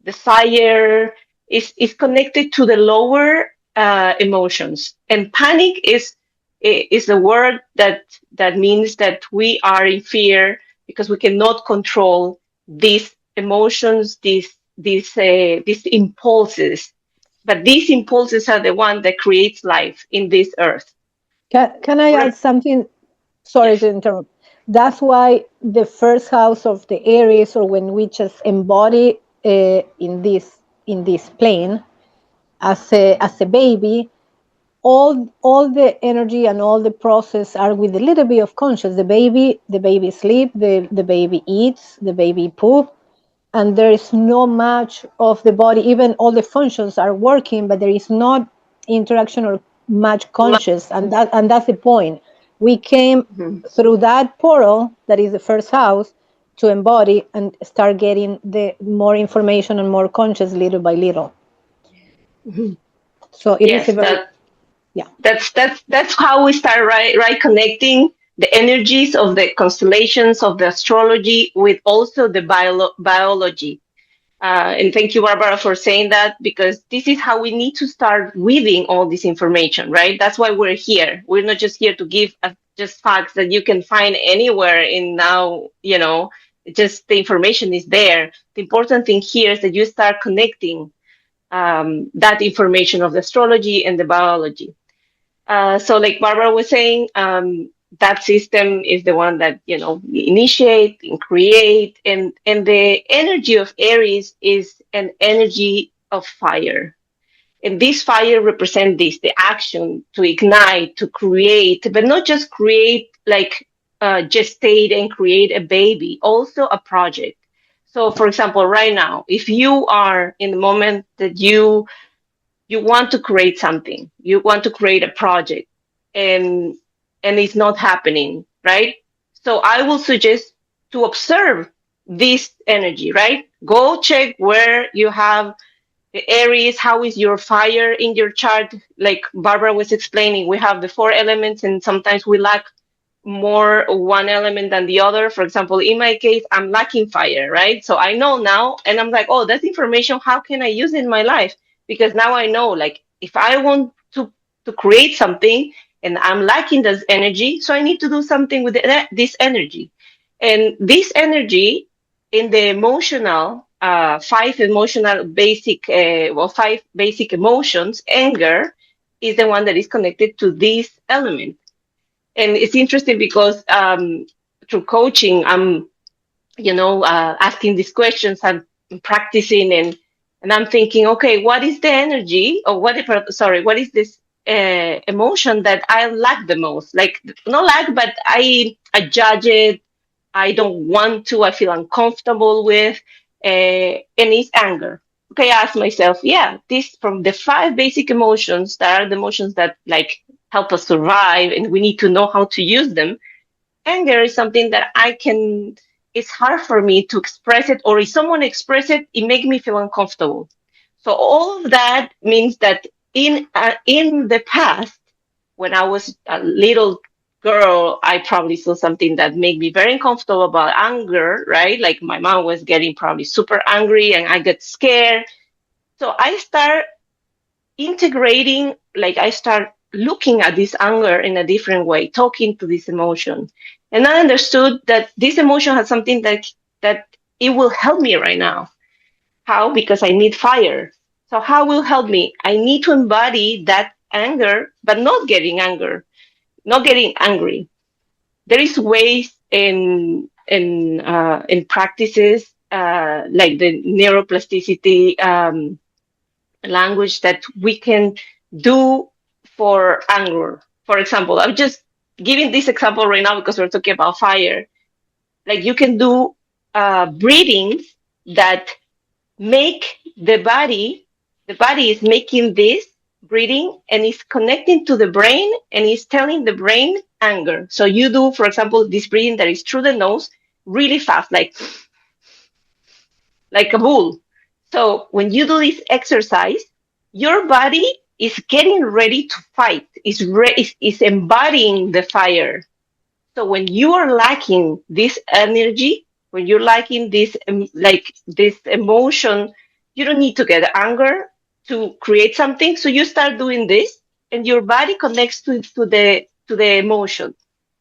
desire, is connected to the lower emotions. And panic is a word that means that we are in fear because we cannot control these emotions, these impulses, but these impulses are the one that creates life in this earth. Can I add something? Sorry Yes. to interrupt. That's why the first house of the Aries, or when we just embody in this plane as a baby, all the energy and all the process are with a little bit of conscious. The baby sleep, the baby eats, the baby poop, and there is no much of the body. Even all the functions are working, but there is not interaction or much conscious, and that's the point. We came Mhm. through that portal that is the first house to embody and start getting the more information and more conscious little by little. Mhm. So it is a Yes, very, yeah. that's how we start right connecting the energies of the constellations of the astrology with also the biology. And thank you, Barbara, for saying that, because this is how we need to start reading all this information, right? That's why we're here. We're not just here to give just facts that you can find anywhere in now, just the information is there. The important thing here is that you start connecting that information of the astrology and the biology. So like Barbara was saying, that system is the one that, initiate and create, and the energy of Aries is an energy of fire. And this fire represents the action to ignite, to create, but not just create like gestate and create a baby, also a project. So for example, right now, if you are in the moment that you want to create something, you want to create a project, and it's not happening, right? So I will suggest to observe this energy, right? Go check where you have the Aries, how is your fire in your chart? Like Barbara was explaining, we have the four elements, and sometimes we lack more one element than the other. For example, in my case, I'm lacking fire, right? So I know now, and I'm like, oh, that's information. How can I use it in my life? Because now I know, like, if I want to create something and I'm lacking this energy, so I need to do something with this energy. And this energy in the emotional, five basic emotions, anger is the one that is connected to this element. And it's interesting because through coaching, I'm, asking these questions, I'm practicing, and I'm thinking, okay, what is the energy, or what is this emotion that I lack the most? Like, not lack, but I judge it. I don't want to. I feel uncomfortable with, and it's anger. Okay, I ask myself, yeah, this from the five basic emotions that are the emotions that like help us survive, and we need to know how to use them. Anger is something that it's hard for me to express it, or if someone express it, it makes me feel uncomfortable. So all of that means that in the past, when I was a little girl, I probably saw something that made me very uncomfortable about anger, right? Like my mom was getting probably super angry and I get scared. So I start integrating, like I start looking at this anger in a different way, talking to this emotion. And I understood that this emotion has something that it will help me right now. How? Because I need fire. So how will help me? I need to embody that anger, but not getting anger, not getting angry. There is ways in practices like the neuroplasticity language that we can do for anger. For example, I'm just giving this example right now because we're talking about fire. Like you can do breathings that make the body is making this breathing and is connecting to the brain and is telling the brain anger. So you do, for example, this breathing that is through the nose really fast, like a bull. So when you do this exercise, your body is getting ready to fight, is embodying the fire. So when you are lacking this energy, when you're lacking this like this emotion, you don't need to get anger to create something. So you start doing this, and your body connects to the emotion.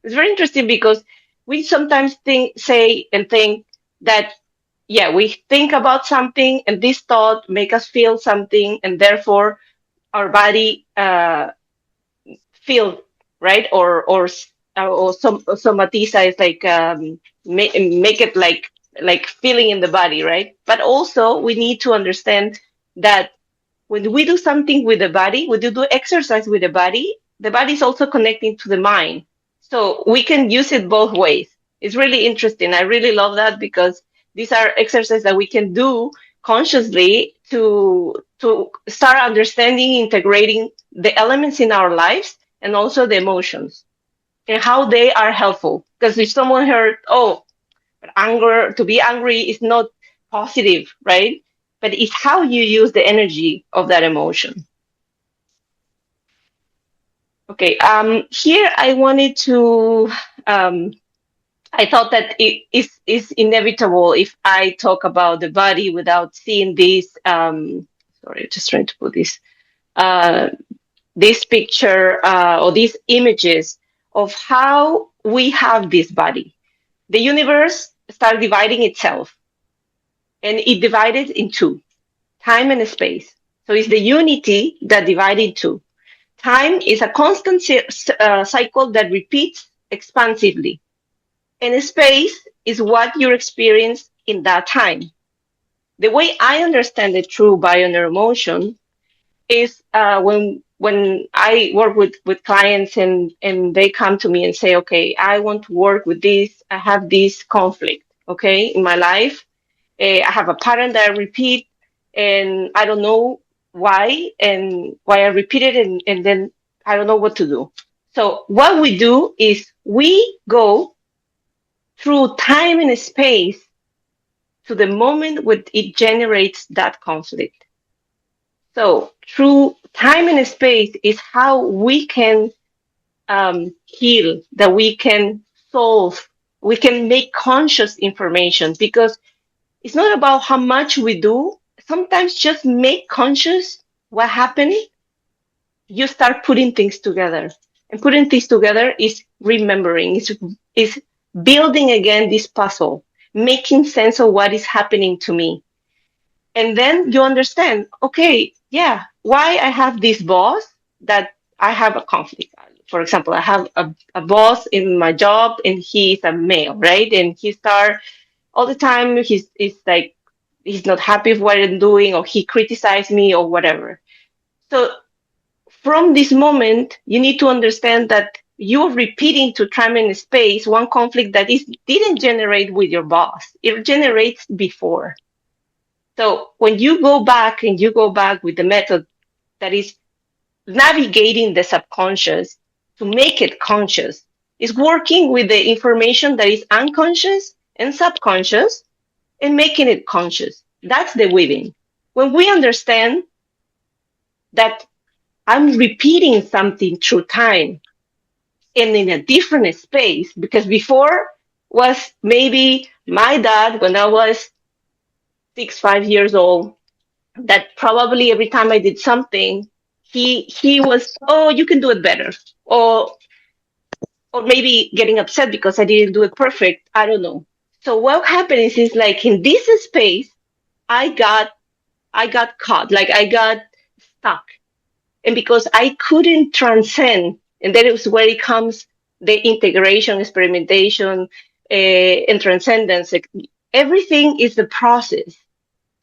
It's very interesting because we sometimes think that yeah, we think about something, and this thought make us feel something, and therefore our body feel right or some somatiza is like make it like feeling in the body, right? But also we need to understand that when we do something with the body, when you do exercise with the body is also connecting to the mind. So we can use it both ways. It's really interesting. I really love that because these are exercises that we can do consciously to start understanding, integrating the elements in our lives and also the emotions and how they are helpful. Because if someone heard, oh, anger, to be angry is not positive, right? But it's how you use the energy of that emotion. Okay, here I wanted to, I thought that it is inevitable if I talk about the body without seeing this, sorry, just trying to put uh, this picture or these images of how we have this body. The universe started dividing itself and it divided in two, time and space. So it's the unity that divided in two. Time is a constant cycle that repeats expansively. And space is what you experience in that time. The way I understand it through BioNeuroEmotion is when I work with clients and they come to me and say, okay, I want to work with this. I have this conflict, okay, in my life. I have a pattern that I repeat and I don't know why I repeat it and then I don't know what to do. So what we do is we go through time and space to the moment when it generates that conflict. So through time and space is how we can heal, that we can solve, we can make conscious information because it's not about how much we do. Sometimes just make conscious what happened. You start putting things together. And putting things together is remembering, is building again this puzzle, making sense of what is happening to me. And then you understand, okay, yeah, why I have this boss that I have a conflict. For example, I have a boss in my job and he's a male, right? And he start all the time, he's like, he's not happy with what I'm doing or he criticized me or whatever. So from this moment, you need to understand that you're repeating to time and space one conflict that didn't generate with your boss. It generates before. So when you go back and you go back with the method that is navigating the subconscious to make it conscious, is working with the information that is unconscious and subconscious and making it conscious. That's the weaving. When we understand that I'm repeating something through time, and in a different space, because before was maybe my dad when I was 5 years old, that probably every time I did something, he was, oh, you can do it better, or maybe getting upset because I didn't do it perfect. I don't know. So what happens is like in this space, I got caught, like I got stuck, and because I couldn't transcend, and that is where it comes the integration, experimentation, and transcendence. Like, everything is the process.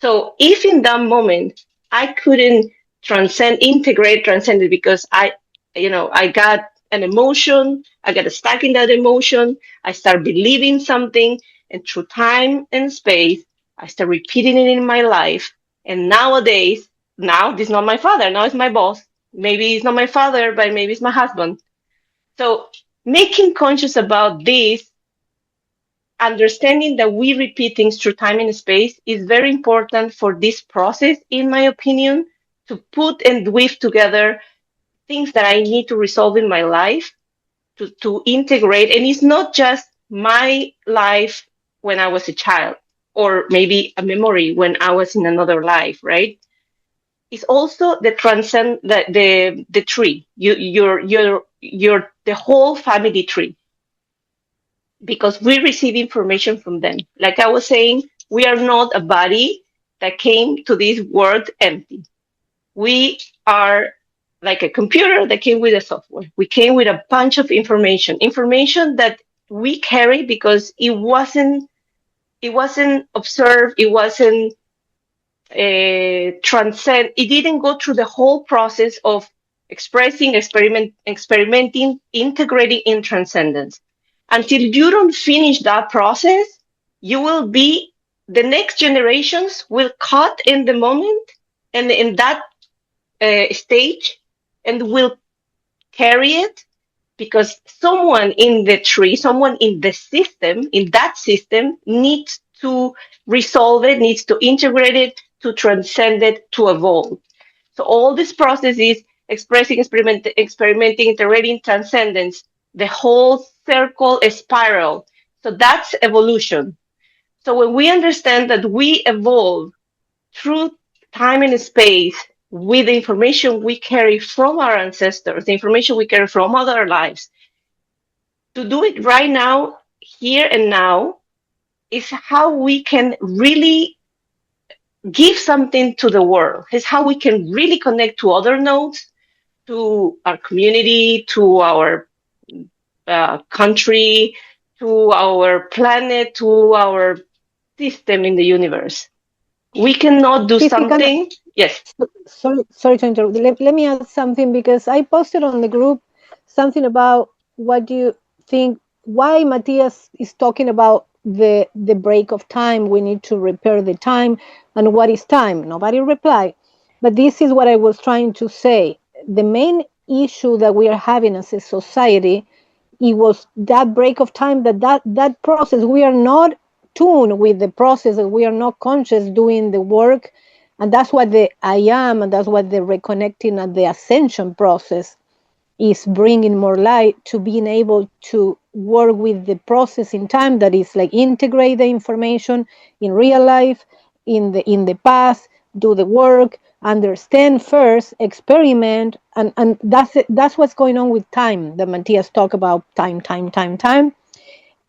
So if in that moment I couldn't transcend it because I got an emotion, I got stuck in that emotion, I start believing something, and through time and space, I start repeating it in my life. And nowadays, now this is not my father, now it's my boss. Maybe it's not my father, but maybe it's my husband. So making conscious about this, understanding that we repeat things through time and space is very important for this process, in my opinion, to put and weave together things that I need to resolve in my life, to integrate. And it's not just my life when I was a child, or maybe a memory when I was in another life, right? It's also the transcend the tree, your the whole family tree, because we receive information from them. Like I was saying, we are not a body that came to this world empty. We are like a computer that came with a software. We came with a bunch of information that we carry because it wasn't observed, it wasn't transcend. It didn't go through the whole process of experimenting, integrating in transcendence. Until you don't finish that process, you will be, the next generations will cut in the moment and in that stage, and will carry it, because someone in the tree, someone in the system, in that system, needs to resolve it, needs to integrate it, to transcend it, to evolve. So all this process is expressing, experimenting, iterating, transcendence, the whole circle, a spiral. So that's evolution. So when we understand that we evolve through time and space with the information we carry from our ancestors, the information we carry from other lives, to do it right now, here and now, is how we can really give something to the world. It's how we can really connect to other nodes, to our community, to our country, to our planet, to our system in the universe. We cannot do something. Yes. Sorry to interrupt. Let me add something, because I posted on the group something about what do you think, why Matias is talking about the break of time. We need to repair the time, and what is time? Nobody replied. But this is what I was trying to say. The main issue that we are having as a society, it was that break of time, that process. We are not tuned with the process, and we are not conscious doing the work. And that's what the I am, and that's what the reconnecting and the ascension process is bringing more light to, being able to work with the process in time, that is like integrate the information in real life, in the past, do the work, understand first, experiment, and that's what's going on with time. The Matias talk about time,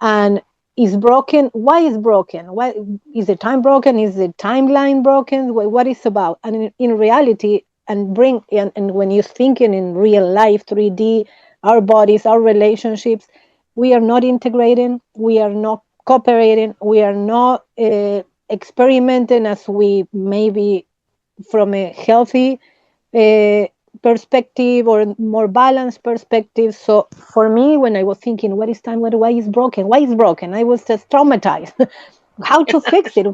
and is broken. Why is broken? Why is the time broken? Is the timeline broken? What is about? And in reality, and when you're thinking in real life, 3D, our bodies, our relationships, we are not integrating, we are not cooperating, we are not experimenting as we maybe from a healthy perspective or more balanced perspective. So for me, when I was thinking, what is time? Why is broken? Why is broken? I was just traumatized. How to fix it?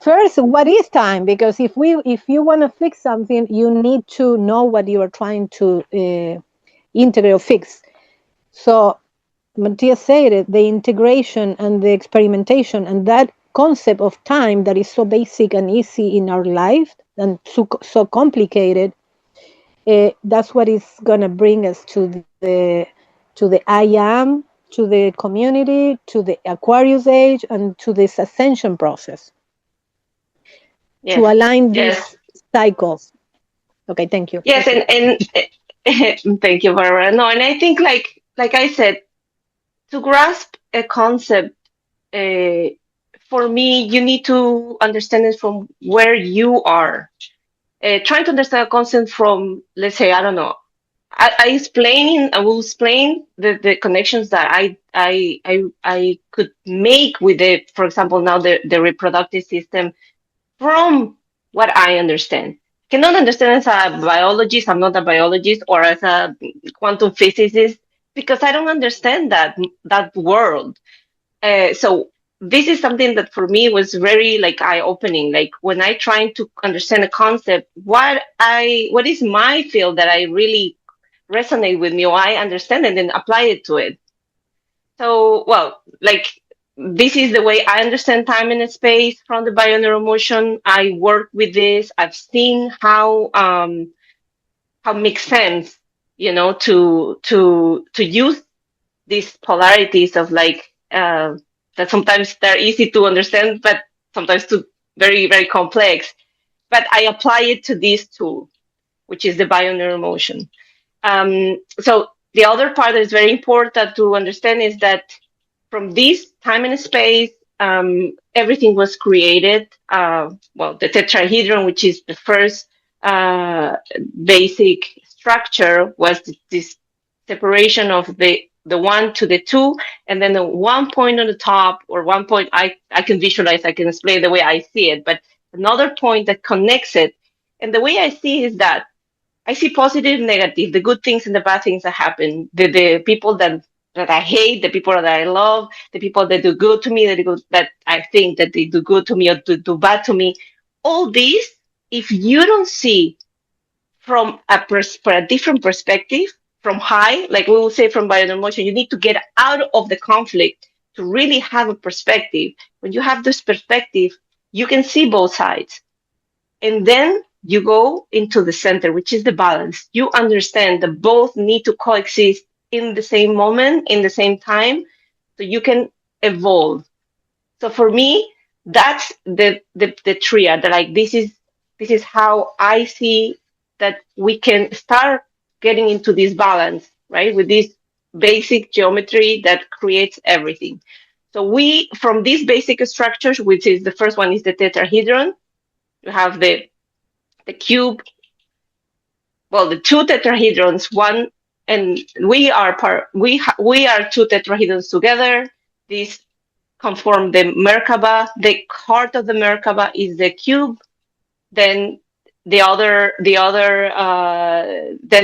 First, what is time? Because if you want to fix something, you need to know what you are trying to integrate or fix. So Matias said it, the integration and the experimentation, and that concept of time that is so basic and easy in our life and so complicated, that's what is going to bring us to to the I am, to the community, to the Aquarius age, and to this ascension process to Yes. align these Yes. cycles. Okay, thank you. Yes, That's it. and thank you, Barbara. No, and I think like I said, to grasp a concept, uh, for me, you need to understand it from where you are. Trying to understand a concept from, let's say, I don't know. I will explain the connections that I could make with it. For example, now the reproductive system from what I understand. Cannot understand as a biologist, I'm not a biologist, or as a quantum physicist, because I don't understand that world. So this is something that for me was very like eye opening. Like when I trying to understand a concept, what is my field that I really resonate with me, or I understand and then apply it to it. So, well, like this is the way I understand time and space from the BioNeuroEmotion. I work with this. I've seen how it makes sense, to use these polarities of like that sometimes they're easy to understand, but sometimes too very, very complex. But I apply it to this tool, which is the BioNeuroEmotion. So the other part that is very important to understand is that from this time and space, everything was created. Well, the tetrahedron, which is the first basic structure, was this separation of the one to the two, and then the one point on the top, or one point I can visualize, I can explain the way I see it, but another point that connects it. And the way I see is that I see positive, negative, the good things and the bad things that happen. The people that I hate, the people that I love, the people that do good to me, that I think that they do good to me or do bad to me. All these, if you don't see from a different perspective, from high, like we will say from BioNeuroEmotion, you need to get out of the conflict to really have a perspective. When you have this perspective, you can see both sides. And then you go into the center, which is the balance. You understand that both need to coexist in the same moment, in the same time, so you can evolve. So for me, that's the triad. Like this is how I see that we can start getting into this balance, right? With this basic geometry that creates everything. So we, from these basic structures, which is the first one is the tetrahedron, you have the cube, well, the two tetrahedrons, one, and we are two tetrahedrons together. These conform the Merkaba. The heart of the Merkaba is the cube. Then then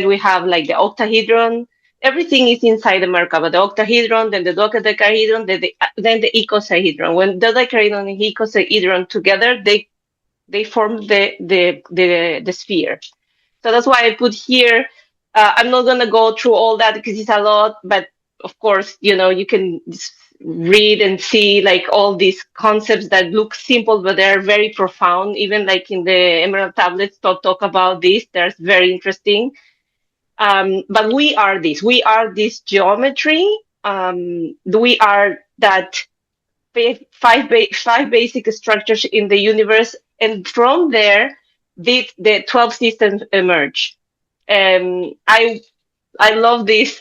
we have like the octahedron. Everything is inside the Merkaba. The octahedron, then the dodecahedron, then the icosahedron. When the dodecahedron and icosahedron together, they form the sphere. So that's why I put here. I'm not gonna go through all that because it's a lot, but of course, you can read and see like all these concepts that look simple, but they're very profound. Even like in the Emerald tablets, talk about this. That's very interesting. But we are this. We are this geometry. We are that five basic structures in the universe, and from there, the 12 systems emerge. I love this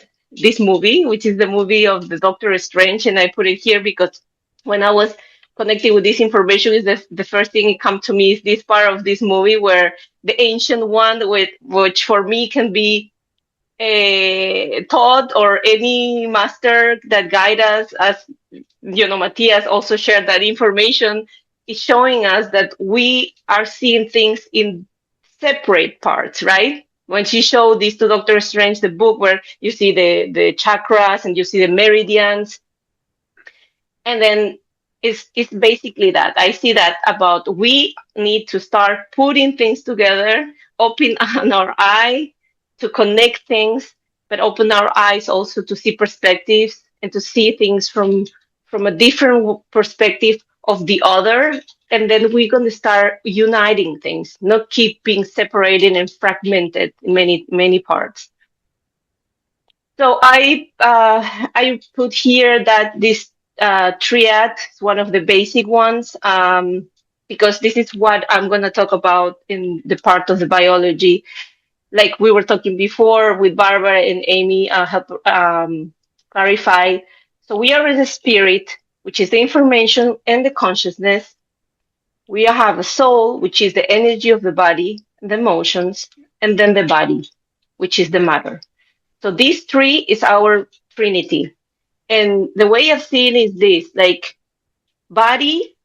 movie, which is the movie of the Doctor Strange, and I put it here because when I was connecting with this information, is the first thing that come to me is this part of this movie where the ancient one, which for me can be a thought or any master that guide us, as Matias also shared that information, is showing us that we are seeing things in separate parts, right? When she showed this to Doctor Strange, the book where you see the chakras and you see the meridians, and then it's basically that. I see that about we need to start putting things together, open our eye to connect things, but open our eyes also to see perspectives and to see things from a different perspective of the other. And then we're going to start uniting things, not keep being separated and fragmented in many, many parts. So I put here that this triad is one of the basic ones, because this is what I'm going to talk about in the part of the biology. Like we were talking before with Barbara and Amy, help clarify. So we are the spirit, which is the information and the consciousness. We have a soul, which is the energy of the body, the emotions, and then the body, which is the matter. So these three is our trinity. And the way I've seen is this, like body,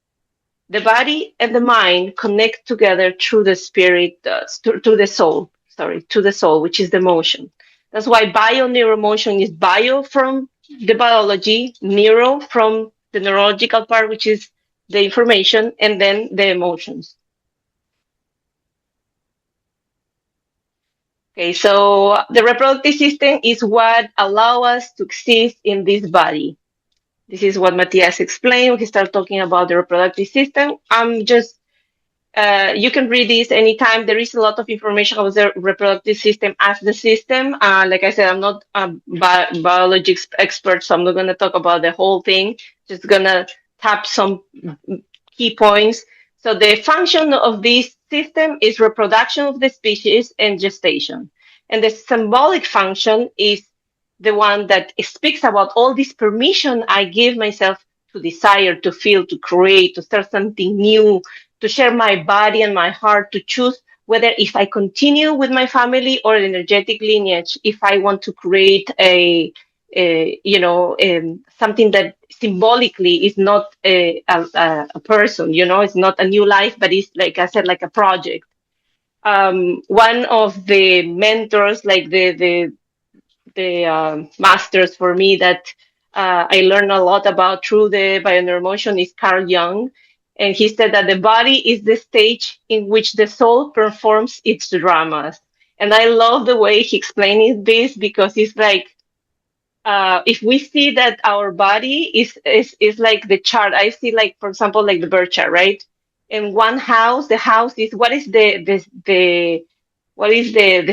the body and the mind connect together through the spirit, to the soul, sorry, to the soul, which is the emotion. That's why BioNeuroEmotion is bio from the biology, neuro from the neurological part, which is the information, and then the emotions. Okay, so the reproductive system is what allow us to exist in this body. This is what Matias explained. He started talking about the reproductive system. I'm just you can read this anytime. There is a lot of information about the reproductive system as the system. Like I said, I'm not a biology expert, so I'm not going to talk about the whole thing. Just going to tap some key points. So the function of this system is reproduction of the species and gestation. And the symbolic function is the one that speaks about all this permission I give myself to desire, to feel, to create, to start something new, to share my body and my heart, to choose whether if I continue with my family or energetic lineage, if I want to create something that symbolically is not a person, it's not a new life, but it's, like I said, like a project. One of the mentors, like the masters for me that I learned a lot about through the BioNeuroEmotion is Carl Jung. And he said that the body is the stage in which the soul performs its dramas. And I love the way he explained this, because it's like, if we see that our body is like the chart. I see, like, for example, like the birth chart, right? In one house, the house is what is the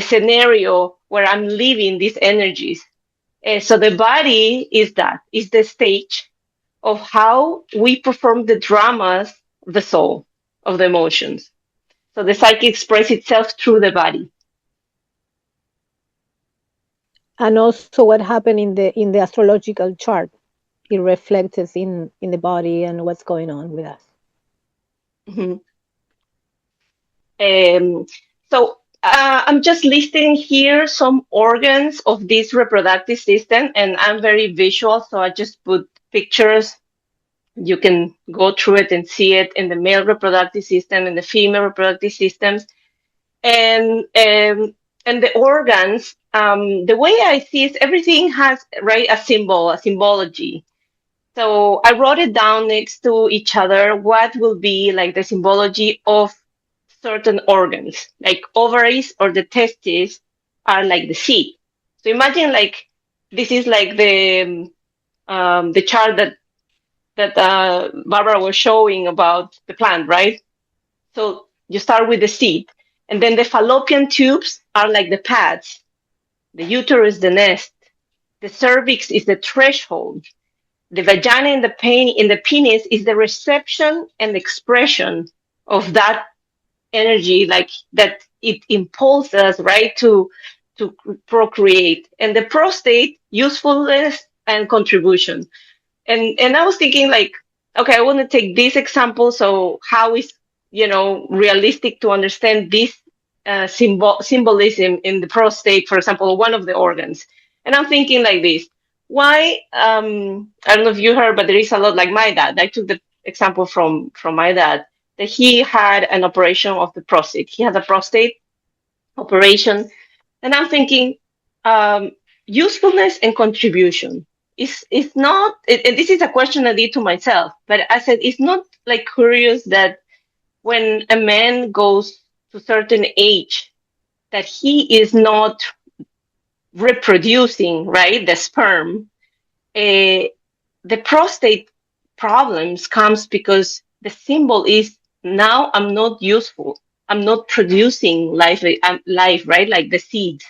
scenario where I'm living these energies. So the body is the stage of how we perform the dramas of the soul, of the emotions. So the psyche expresses itself through the body. And also what happened in the astrological chart, it reflects in the body and what's going on with us. Mhm. So I'm just listing here some organs of this reproductive system, and I'm very visual, so I just put pictures. You can go through it and see it in the male reproductive system and the female reproductive systems, and the organs. The way I see it, everything has, right, a symbol, a symbology. So I wrote it down next to each other. What will be like the symbology of certain organs, like ovaries or the testes are like the seed. So imagine, like, this is like the chart that Barbara was showing about the plant, right? So you start with the seed, and then the fallopian tubes are like the pads, the uterus the nest, the cervix is the threshold, the vagina and the pain in the penis is the reception and expression of that energy, like that it impulses us, right, to procreate, and the prostate usefulness and contribution. And I was thinking, like, okay, I want to take this example. So how is, realistic to understand this symbolism in the prostate, for example, one of the organs? And I'm thinking like this: why? I don't know if you heard, but there is a lot. Like my dad, I took the example from my dad, that he had an operation of the prostate. He had a prostate operation, and I'm thinking, um, usefulness and contribution is not. And this is a question I did to myself, but I said it's not like curious that when a man goes to certain age, that he is not reproducing, right, the sperm. Uh, the prostate problems comes because the symbol is, now I'm not useful. I'm not producing life, right? Like the seed.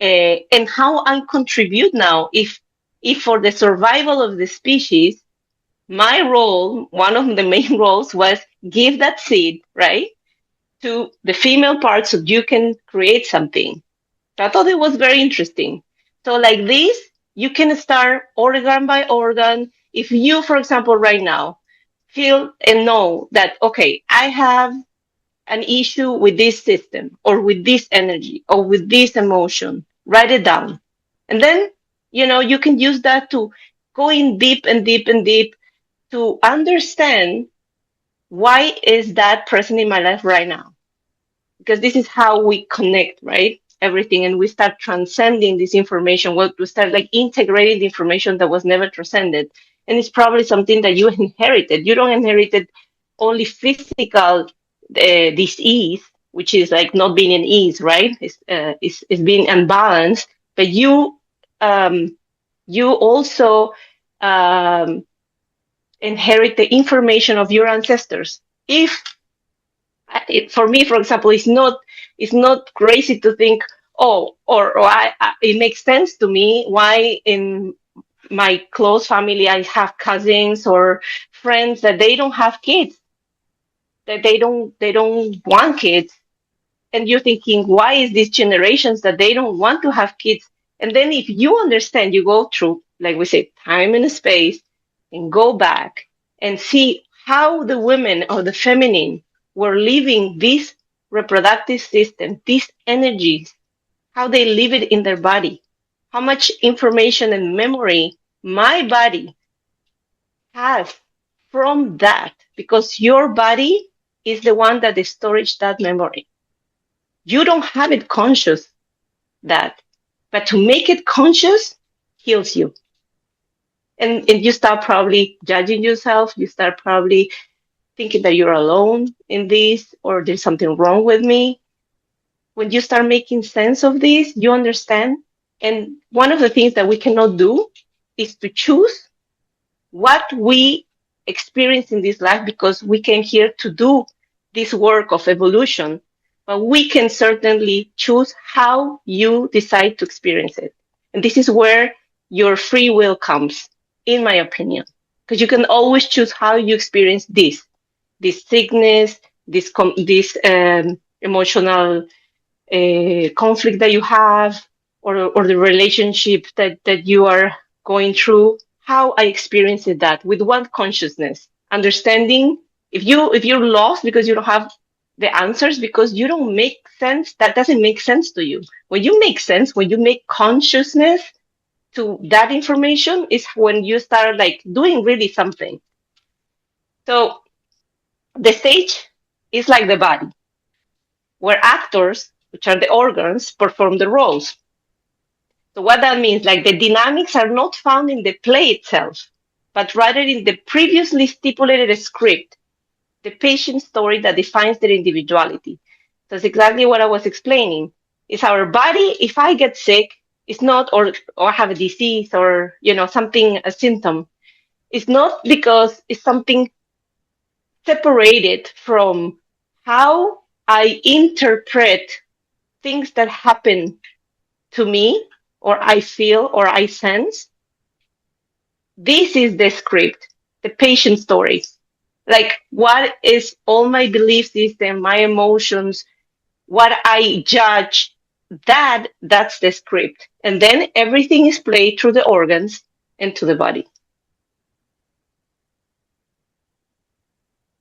and how I contribute now. If for the survival of the species, my role, one of the main roles, was give that seed, right, to the female part so you can create something. I thought it was very interesting. So like this, you can start organ by organ. If you, for example, right now feel and know that, okay, I have an issue with this system or with this energy or with this emotion, write it down. And then, you can use that to go in deep and deep and deep to understand why is that present in my life right now. Because this is how we connect, right? Everything. And we start transcending this information. We start like integrating the information that was never transcended. And it's probably something that you inherited. You don't inherit only physical disease, which is like not being in ease, right? It's being unbalanced. But you also um, inherit the information of your ancestors. For me, for example, it's not crazy to think, it makes sense to me why in my close family I have cousins or friends that they don't have kids, that they don't want kids, and you're thinking, why is these generations that they don't want to have kids? And then if you understand, you go through, like we say, time and space, and go back and see how the women or the feminine were living this reproductive system, these energies, how they live it in their body, how much information and memory my body has from that, because your body is the one that storage that memory. You don't have it conscious that, but to make it conscious heals you. And you start probably judging yourself. You start probably thinking that you're alone in this or there's something wrong with me. When you start making sense of this, you understand. And one of the things that we cannot do is to choose what we experience in this life, because we came here to do this work of evolution, but we can certainly choose how you decide to experience it. And this is where your free will comes, in my opinion, because you can always choose how you experience this sickness, this emotional conflict that you have, or the relationship that you are going through. How I experienced that, with one consciousness, understanding. If you're lost because you don't have the answers, because you don't make sense, that doesn't make sense to you. When you make sense, when you make consciousness to that information, is when you start like doing really something. So the stage is like the body, where actors, which are the organs, perform the roles. So what that means, like the dynamics are not found in the play itself, but rather in the previously stipulated script, the patient story that defines their individuality. That's exactly what I was explaining. It's our body. If I get sick, it's not, or have a disease, or something, a symptom. It's not because it's something separated from how I interpret things that happen to me, or I feel, or I sense. This is the script, the patient story. Like, what is all my belief system, my emotions, what I judge, that's the script. And then everything is played through the organs and to the body.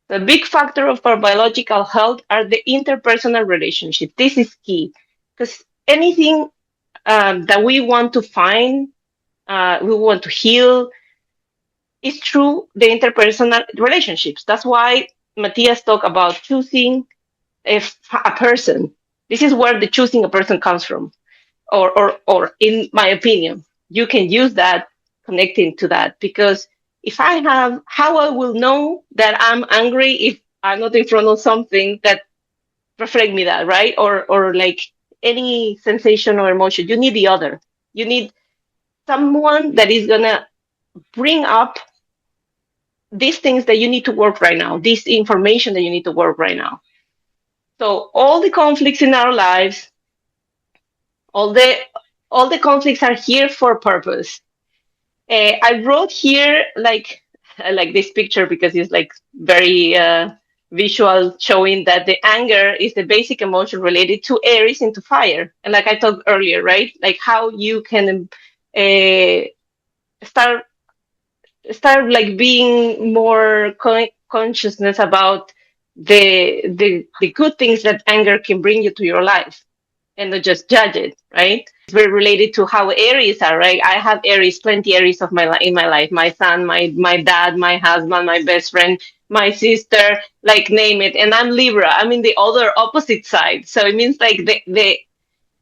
The big factor of our biological health are the interpersonal relationship. This is key, because anything that we want to find, we want to heal, is through the interpersonal relationships. That's why Matias talked about choosing a person. This is where the choosing a person comes from, or in my opinion, you can use that connecting to that, because if I have, how I will know that I'm angry if I'm not in front of something that reflect me that, right? Or like any sensation or emotion, you need the other. You need someone that is gonna bring up these things that you need to work right now, this information that you need to work right now. So all the conflicts in our lives, all the all the conflicts are here for a purpose. I wrote here I like this picture because it's like very visual, showing that the anger is the basic emotion related to Aries into fire. And like I talked earlier, right? Like how you can uh, start like being more consciousness about the good things that anger can bring you to your life, and not just judge it, right? It's very related to how Aries are, right? I have Aries, plenty Aries of in my life. My son, my dad, my husband, my best friend, my sister, like name it. And I'm Libra. I'm in the other opposite side. So it means like the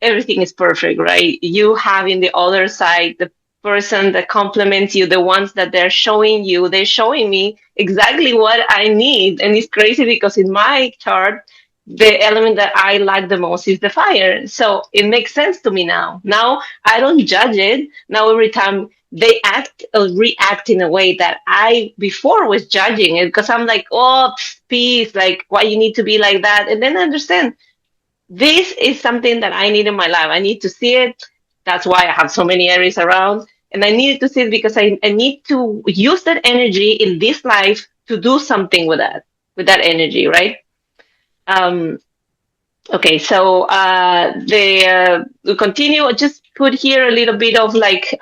everything is perfect, right? You have in the other side the person that complements you, the ones that they're showing you, they're showing me exactly what I need. And it's crazy because in my chart, the element that I like the most is the fire. So it makes sense to me now. Now I don't judge it. Now every time they act or react in a way that I before was judging it, because I'm like, oh, peace, like why you need to be like that. And then I understand this is something that I need in my life. I need to see it. That's why I have so many Aries around. And I need to see it because I need to use that energy in this life to do something with that energy, right? Um, Okay, so we continue. I just put here a little bit of like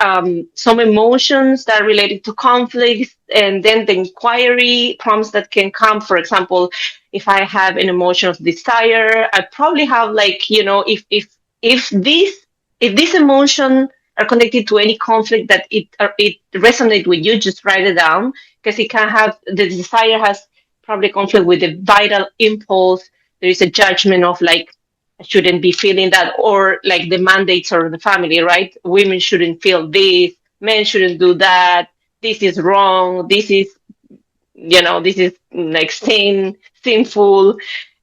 some emotions that are related to conflicts, and then the inquiry prompts that can come. For example, if I have an emotion of desire, I probably have like, you know, if this emotion are connected to any conflict that it resonate with you, just write it down, because it can have the desire has probably conflict with the vital impulse. There is a judgment of like, I shouldn't be feeling that, or like the mandates of the family, right? Women shouldn't feel this, men shouldn't do that, this is wrong, this is, you know, this is like sinful,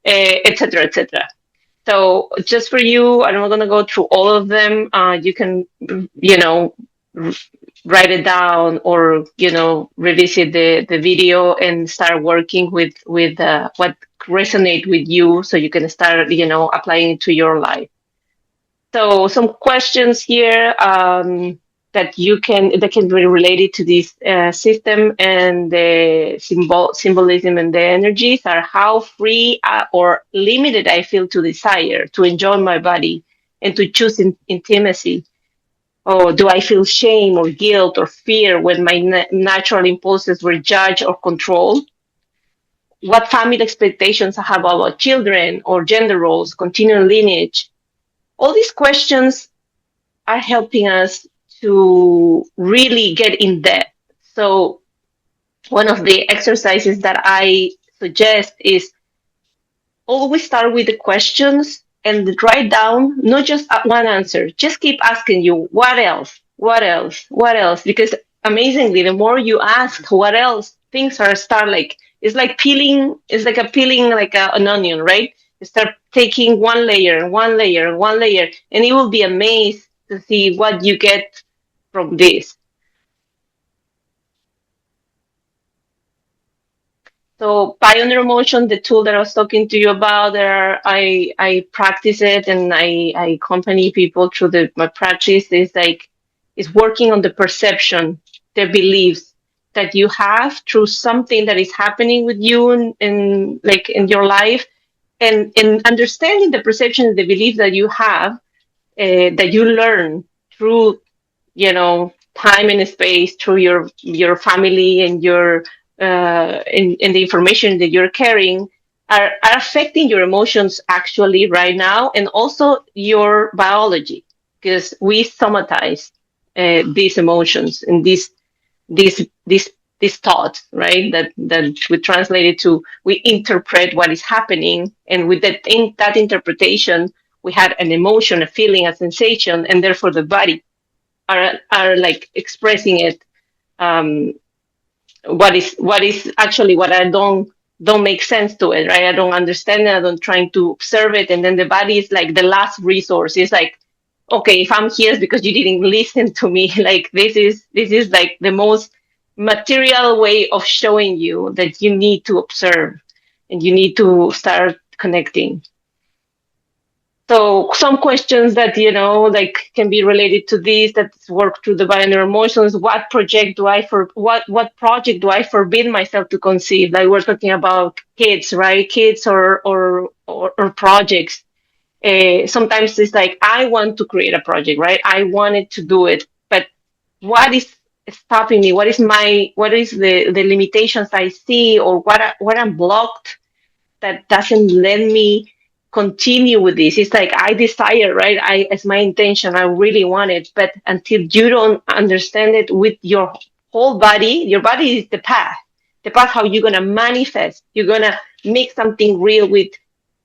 etc., etc. So just for you, I'm not going to go through all of them. You can, you know, write it down, or, you know, revisit the video and start working with what resonate with you, so you can start, you know, applying it to your life. So some questions here that can be related to this system and the symbolism and the energies are: how free or limited I feel to desire, to enjoy my body, and to choose intimacy. Or do I feel shame or guilt or fear when my natural impulses were judged or controlled? What family expectations I have about children or gender roles, continuing lineage? All these questions are helping us to really get in depth. So one of the exercises that I suggest is always start with the questions and write down not just one answer. Just keep asking you, what else? What else? What else? Because amazingly, the more you ask what else, things are start like, it's like peeling, it's like a peeling like an onion, right? You start taking one layer, one layer, one layer, and you will be amazed to see what you get from this. So BioNeuroEmotion, the tool that I was talking to you about, I practice it, and I accompany people through my practice. Is working on the perception, the beliefs that you have through something that is happening with you in like in your life, and understanding the perception and the belief that you have, that you learn through, you know, time and space, through your family and your and the information that you're carrying, are affecting your emotions actually right now, and also your biology, because we somatize these emotions and these thoughts, right? That we translate it to, we interpret what is happening, and with that interpretation, we had an emotion, a feeling, a sensation, and therefore the body are like expressing it. Um, what is actually what I don't make sense to it, right? I don't understand it. I don't trying to observe it, and then the body is like the last resource. It's like, okay, if I'm here, it's because you didn't listen to me. Like this is like the most material way of showing you that you need to observe and you need to start connecting. So So some questions that, like can be related to this, that's work through the BioNeuroEmotions. What project do I forbid myself to conceive? Like we're talking about kids, right? Kids or projects. Sometimes it's like, I want to create a project, right? I wanted to do it, but what is stopping me? What is the limitations I see, or what I'm blocked that doesn't let me continue with this? It's like, I desire, right? It's my intention. I really want it. But until you don't understand it with your whole body, your body is the path how you're going to manifest. You're going to make something real with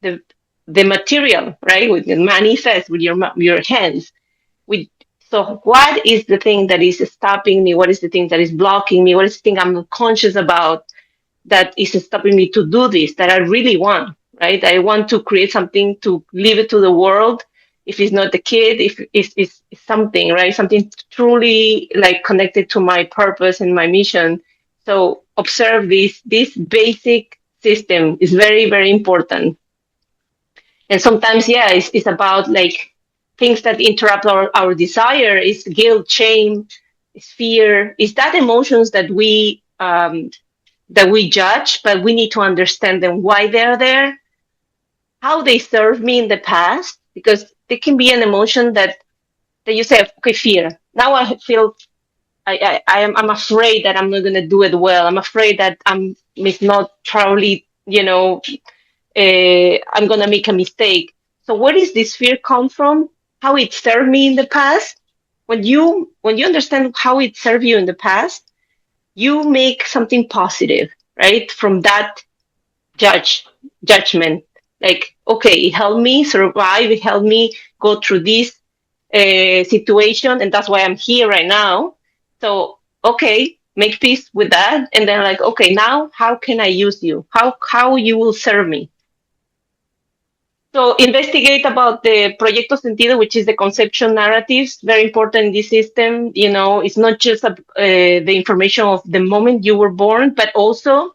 the, the material, right? With the manifest with your hands. With So what is the thing that is stopping me? What is the thing that is blocking me? What is the thing I'm conscious about that is stopping me to do this, that I really want, right? I want to create something, to leave it to the world. If it's not the kid, if it's something, right? Something truly like connected to my purpose and my mission. So observe this basic system is very, very important. And sometimes, yeah, it's about like things that interrupt our desire. Is guilt, shame, is fear, is that emotions that we judge, but we need to understand them, why they're there, how they served me in the past, because there can be an emotion that you say, okay, fear. Now I feel I'm afraid that I'm not gonna do it well. I'm afraid that it's not probably, I'm gonna make a mistake. So where does this fear come from? How it served me in the past? When you understand how it served you in the past, you make something positive, right? From that judgment. Like, okay, it helped me survive, it helped me go through this situation, and that's why I'm here right now. So, okay, make peace with that, and then like, okay, now how can I use you? How you will serve me? So investigate about the proyecto sentido, which is the conception narratives. Very important in this system. It's not just the information of the moment you were born, but also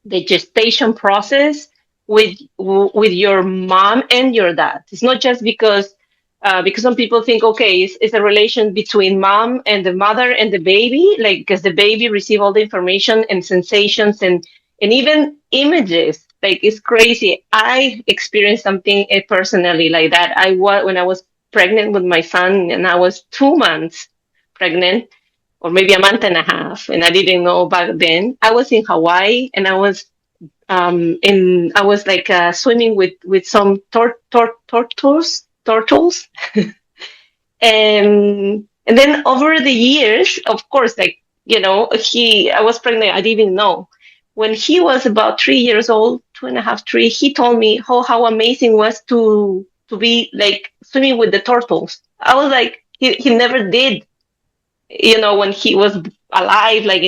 the gestation process with your mom and your dad. It's not just because some people think, okay, it's a relation between mom and the mother and the baby, like because the baby receive all the information and sensations and even images. Like it's crazy. I experienced something personally like that. When I was pregnant with my son, and I was 2 months pregnant, or maybe a month and a half, and I didn't know back then. I was in Hawaii, and I was like swimming with some turtles, and then over the years, of course, like I was pregnant. I didn't know. When he was about 3 years old, 2.5, 3, he told me how amazing it was to be like swimming with the turtles. I was like, he never did, when he was alive, like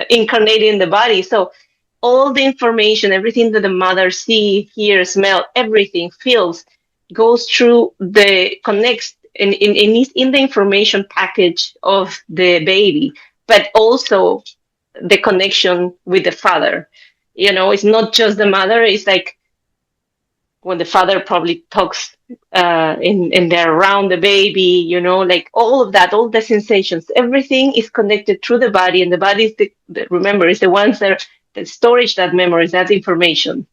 incarnated in the body. So all the information, everything that the mother see, hear, smell, everything feels, goes through connects in the information package of the baby, but also the connection with the father. It's not just the mother. It's like when the father probably talks and they're around the baby, like all of that, all the sensations, everything is connected through the body, and the body is remember, is the ones that storage that memories, that information.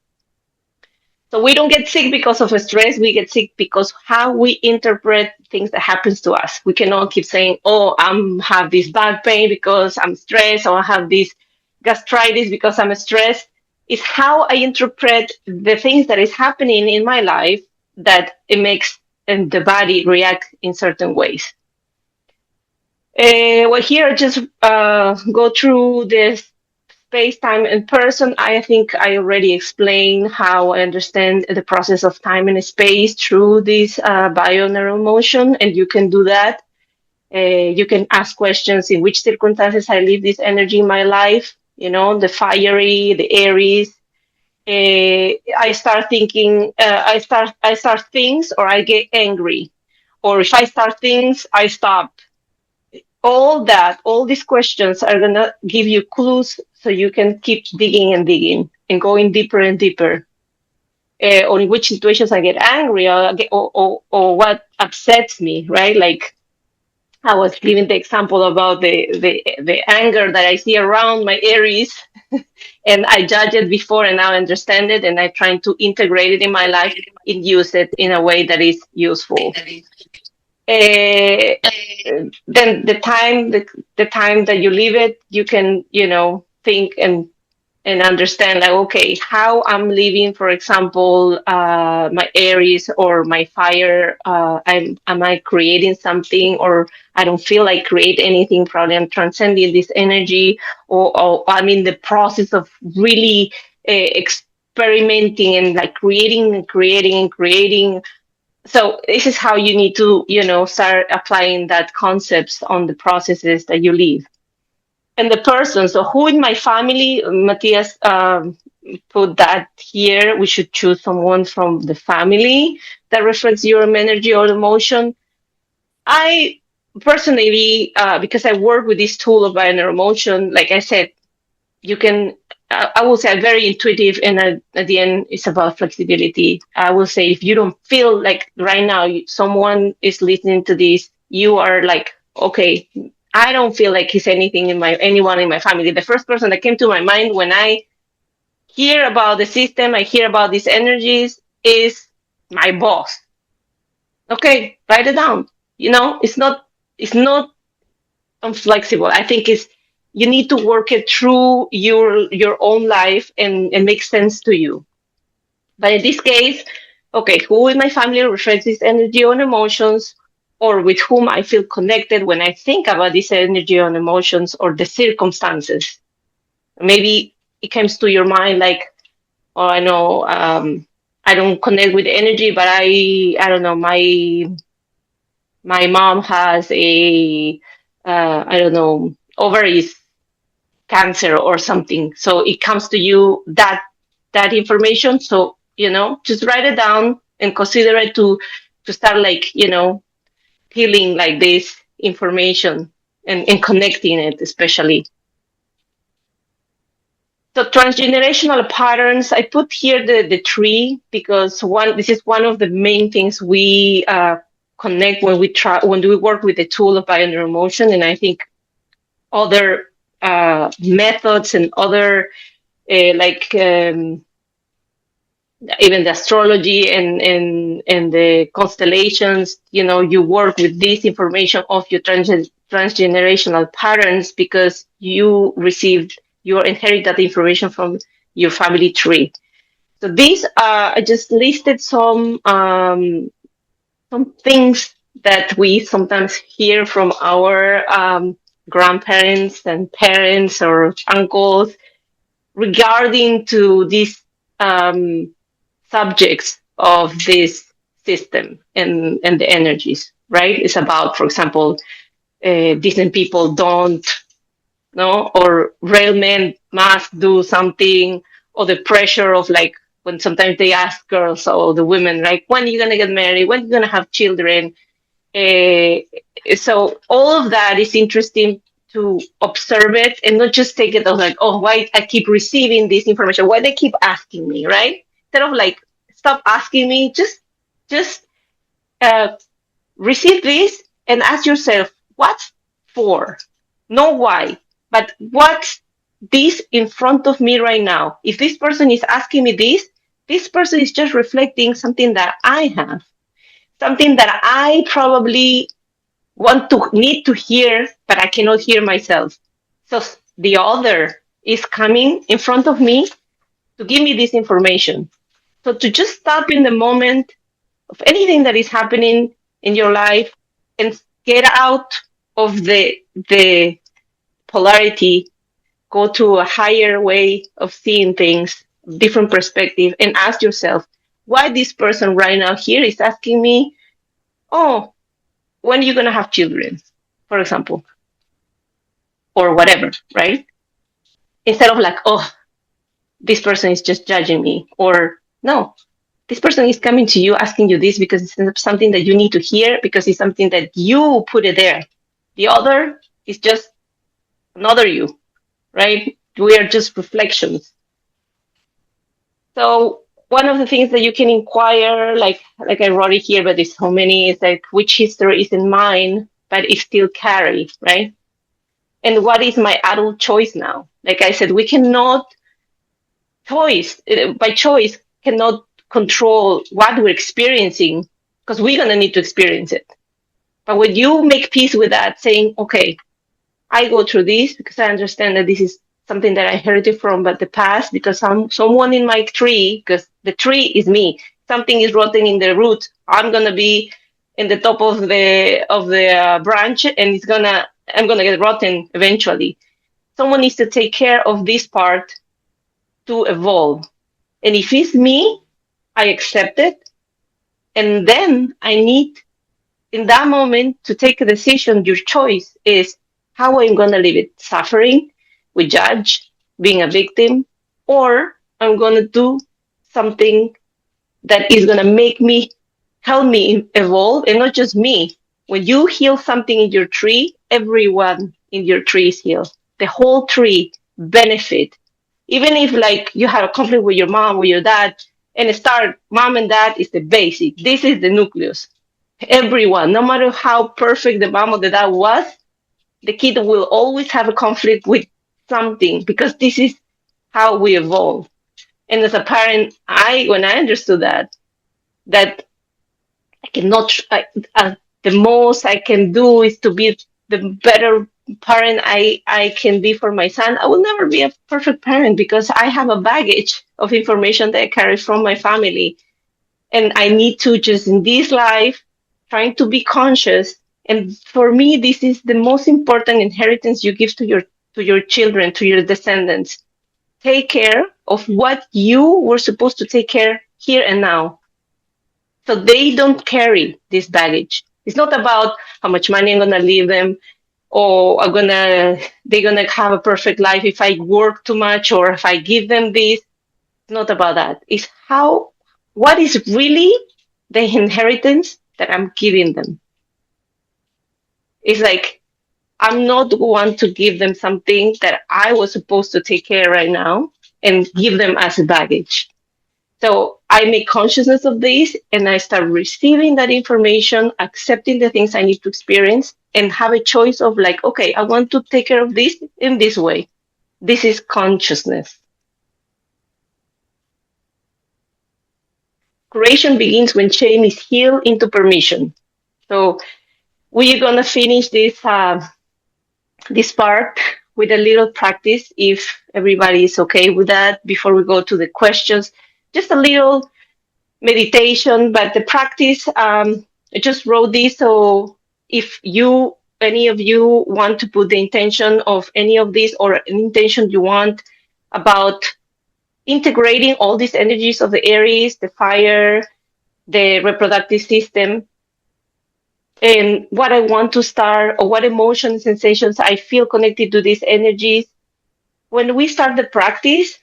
So we don't get sick because of stress. We get sick because how we interpret things that happens to us. We cannot keep saying, "Oh, have this back pain because I'm stressed," or "I have this gastritis because I'm stressed." It's how I interpret the things that is happening in my life that it makes the body react in certain ways. Well, here I just go through this space, time, and person. I think I already explained how I understand the process of time and space through this BioNeuroEmotion, and you can do that. You can ask questions: in which circumstances I leave this energy in my life? The fiery, the Aries. I start thinking. I start things, or I get angry, or if I start things, I stop. All these questions are going to give you clues so you can keep digging and digging and going deeper and deeper. or in which situations I get angry, or what upsets me, right? Like I was giving the example about the anger that I see around my Aries, and I judge it before and now understand it, and I try to integrate it in my life and use it in a way that is useful. Uh, then the time that you leave it, you can think and understand, like, okay, how I'm living, for example, my Aries or my fire. Am I creating something, or I don't feel like create anything? Probably I'm transcending this energy, or I'm in the process of really experimenting and like creating and creating and creating. So this is how you need to, start applying that concepts on the processes that you live. And the person, so who in my family, Matias put that here, we should choose someone from the family that reflects your energy or emotion. I personally, because I work with this tool of BioNeuroEmotion, like I said, you can, I will say, very intuitive, and at the end, it's about flexibility. I will say, if you don't feel like right now someone is listening to this, you are like, okay, I don't feel like he's anyone in my family. The first person that came to my mind when I hear about the system, I hear about these energies, is my boss. Okay, write it down. It's not flexible. I think it's you need to work it through your own life and make sense to you. But in this case, okay, who in my family reflects this energy on emotions, or with whom I feel connected when I think about this energy on emotions or the circumstances. Maybe it comes to your mind like, oh, I know, I don't connect with the energy, but I don't know, my mom has I don't know, ovaries cancer or something. So it comes to you that information. So just write it down and consider it to start, like, healing like this information and connecting it, especially. So transgenerational patterns, I put here the tree because this is one of the main things we connect when we work with the tool of BioNeuroEmotion, and I think other methods and other like even the astrology and the constellations, you work with this information of your transgenerational patterns because you inherit that information from your family tree. So these I just listed some things that we sometimes hear from our grandparents and parents or uncles regarding to these subjects of this system and the energies, right? It's about, for example, decent people don't, no, or real men must do something, or the pressure of, like, when sometimes they ask girls or the women, like, when are you gonna get married? When are you gonna have children? Uh, so all of that is interesting to observe it and not just take it as like, oh, why I keep receiving this information? Why they keep asking me, right? Instead of like, stop asking me, just uh, receive this and ask yourself, what's for? Not why, but what's this in front of me right now? If this person is asking me this person is just reflecting something that I have, something that I probably need to hear, but I cannot hear myself. So the other is coming in front of me to give me this information. So to just stop in the moment of anything that is happening in your life and get out of the polarity, go to a higher way of seeing things, different perspective, and ask yourself why this person right now here is asking me, oh, when are you gonna have children, for example, or whatever, right? Instead of like, oh, this person is just judging me, or no, this person is coming to you asking you this because it's something that you need to hear, because it's something that you put it there. The other is just another you, right? We are just reflections. So one of the things that you can inquire, like I wrote it here, but there's so many, is like which history is in mine, but it still carry, right? And what is my adult choice now? Like I said, we cannot by choice, cannot control what we're experiencing because we're going to need to experience it. But when you make peace with that, saying, okay, I go through this because I understand that this is something that I inherited from but the past because someone in my tree, because the tree is me, something is rotting in the root. I'm gonna be in the top of the branch, and I'm gonna get rotten eventually. Someone needs to take care of this part to evolve, and if it's me, I accept it, and then I need in that moment to take a decision. Your choice is how I'm going to live it, suffering, with judge, being a victim, or I'm going to do something that is going to help me evolve, and not just me. When you heal something in your tree, everyone in your tree is healed. The whole tree benefit. Even if like you have a conflict with your mom, with your dad, and start mom and dad is the basic. This is the nucleus. Everyone, no matter how perfect the mom or the dad was, the kid will always have a conflict with something because this is how we evolve. And as a parent, when I understood that I cannot, the most I can do is to be the better parent I can be for my son. I will never be a perfect parent because I have a baggage of information that I carry from my family. And I need to just in this life, trying to be conscious. And for me, this is the most important inheritance you give to your children, to your descendants. Take care of what you were supposed to take care here and now, so they don't carry this baggage. It's not about how much money I'm gonna leave them, or they're gonna have a perfect life if I work too much, or if I give them this. It's not about that. It's what is really the inheritance that I'm giving them. It's like I'm not the one to give them something that I was supposed to take care right now and give them as a baggage. So I make consciousness of this and I start receiving that information, accepting the things I need to experience, and have a choice of like, okay, I want to take care of this in this way. This is consciousness. Creation begins when shame is healed into permission. So we're gonna finish this part with a little practice, if everybody is okay with that, before we go to the questions. Just a little meditation, but the practice, I just wrote this. So if any of you want to put the intention of any of this, or an intention you want about integrating all these energies of the Aries, the fire, the reproductive system, and what I want to start, or what emotions, sensations I feel connected to these energies. When we start the practice,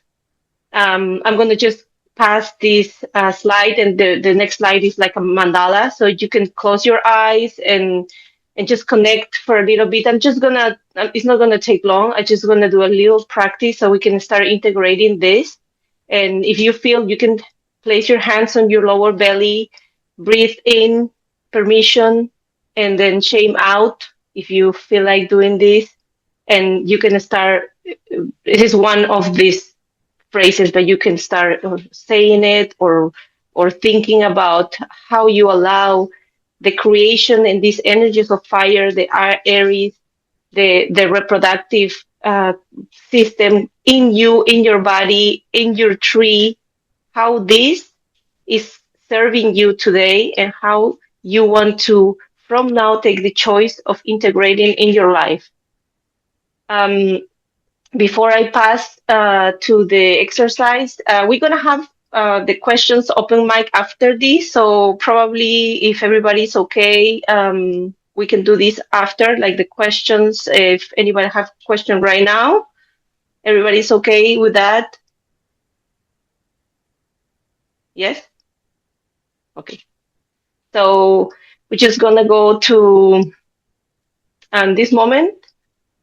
I'm going to just pass this slide, and the next slide is like a mandala. So you can close your eyes and just connect for a little bit. It's not going to take long. I'm just going to do a little practice so we can start integrating this. And if you feel, you can place your hands on your lower belly, breathe in, permission, and then shame out if you feel like doing this. And you can start, it is one of these phrases that you can start saying it, or thinking about how you allow the creation and these energies of fire, the Aries, the reproductive system in you, in your body, in your tree, how this is serving you today, and how you want to from now take the choice of integrating in your life. Before I pass to the exercise, we're going to have the questions open mic after this. So probably if everybody's okay, we can do this after, like the questions. If anybody have a question right now, everybody's okay with that? Yes? Okay. So we're just going to go to this moment.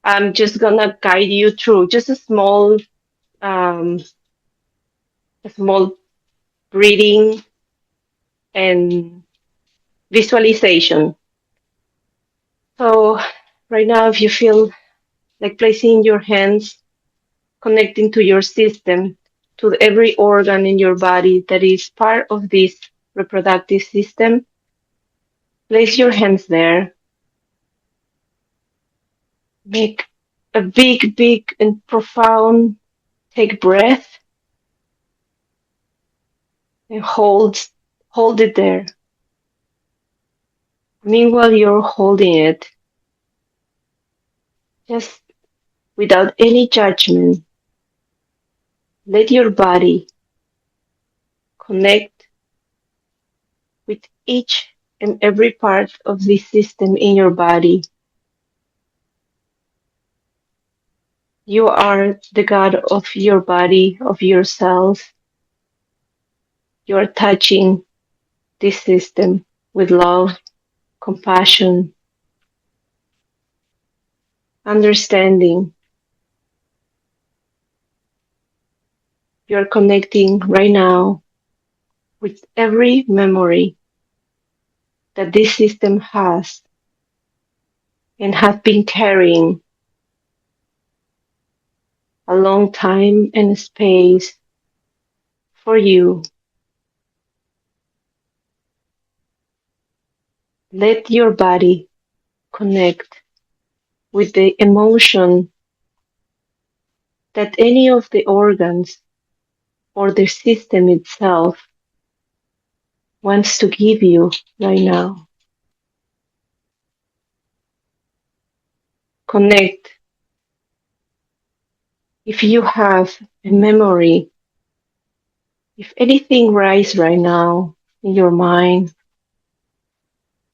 I'm just going to guide you through just a small breathing, and visualization. So right now, if you feel like placing your hands, connecting to your system, to every organ in your body that is part of this reproductive system, place your hands there. Make a big, big and profound take breath and hold it there. Meanwhile, you're holding it, just without any judgment, let your body connect with each and every part of this system in your body. You are the God of your body, of yourself. You are touching this system with love, compassion, understanding. You're connecting right now with every memory that this system has and has been carrying a long time and space for you. Let your body connect with the emotion that any of the organs or the system itself wants to give you right now. Connect. If you have a memory, if anything rises right now in your mind,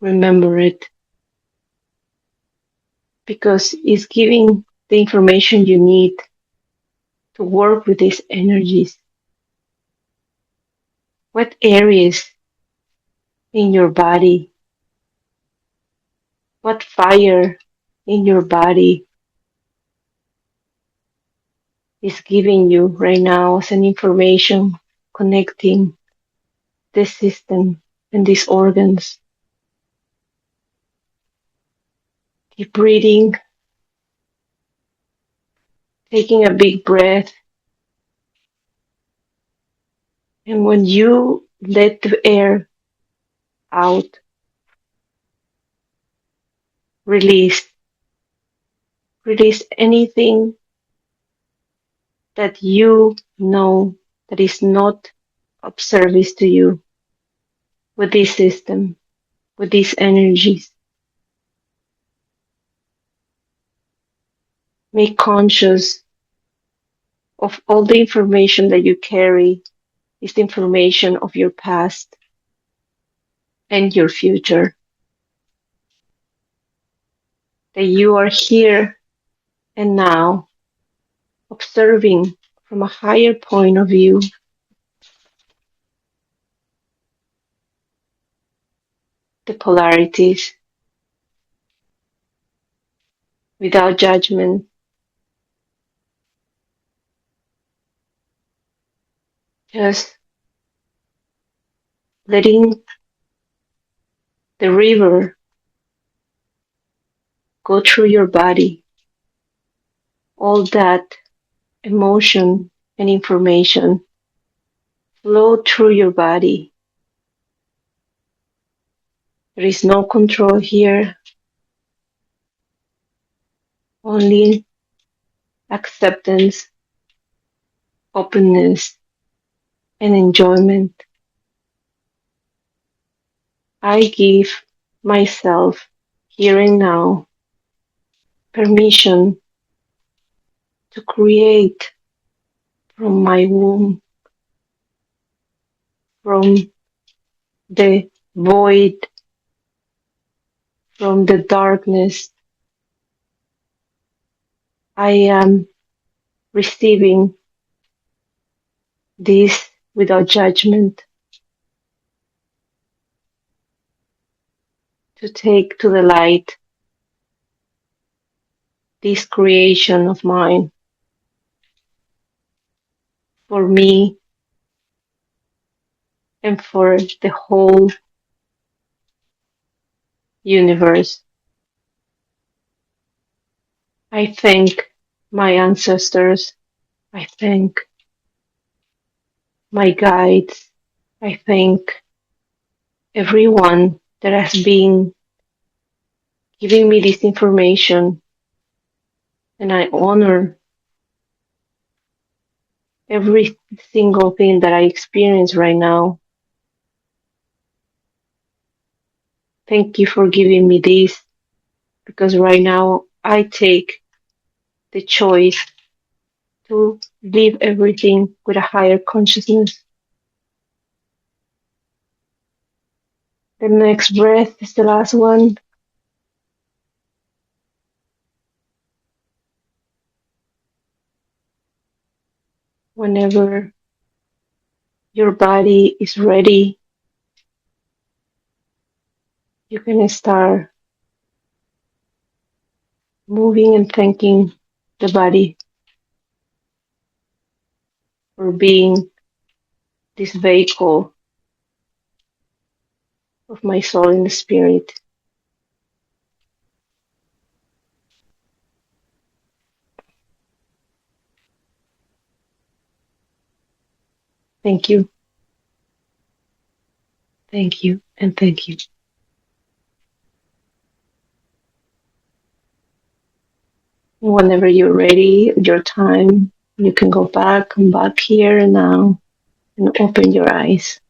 remember it because it's giving the information you need to work with these energies. What areas in your body, what fire in your body is giving you right now as an information connecting this system and these organs. Keep breathing, taking a big breath. And when you let the air out, release. Release anything that you know that is not of service to you with this system, with these energies. Make conscious of all the information that you carry is the information of your past and your future. That you are here and now observing from a higher point of view the polarities without judgment, just letting the river go through your body, all that emotion and information flow through your body. There is no control here, only acceptance, openness, and enjoyment. I give myself here and now permission to create from my womb, from the void, from the darkness. I am receiving this without judgment to take to the light this creation of mine for me and for the whole universe. I thank my ancestors. I thank my guides. I thank everyone that has been giving me this information, and I honor every single thing that I experience right now. Thank you for giving me this, because right now I take the choice to live everything with a higher consciousness. The next breath is the last one. Whenever your body is ready, you can start moving and thanking the body for being this vehicle of my soul and the spirit. Thank you. Thank you and thank you. Whenever you're ready, your time, you can come back here now and open your eyes.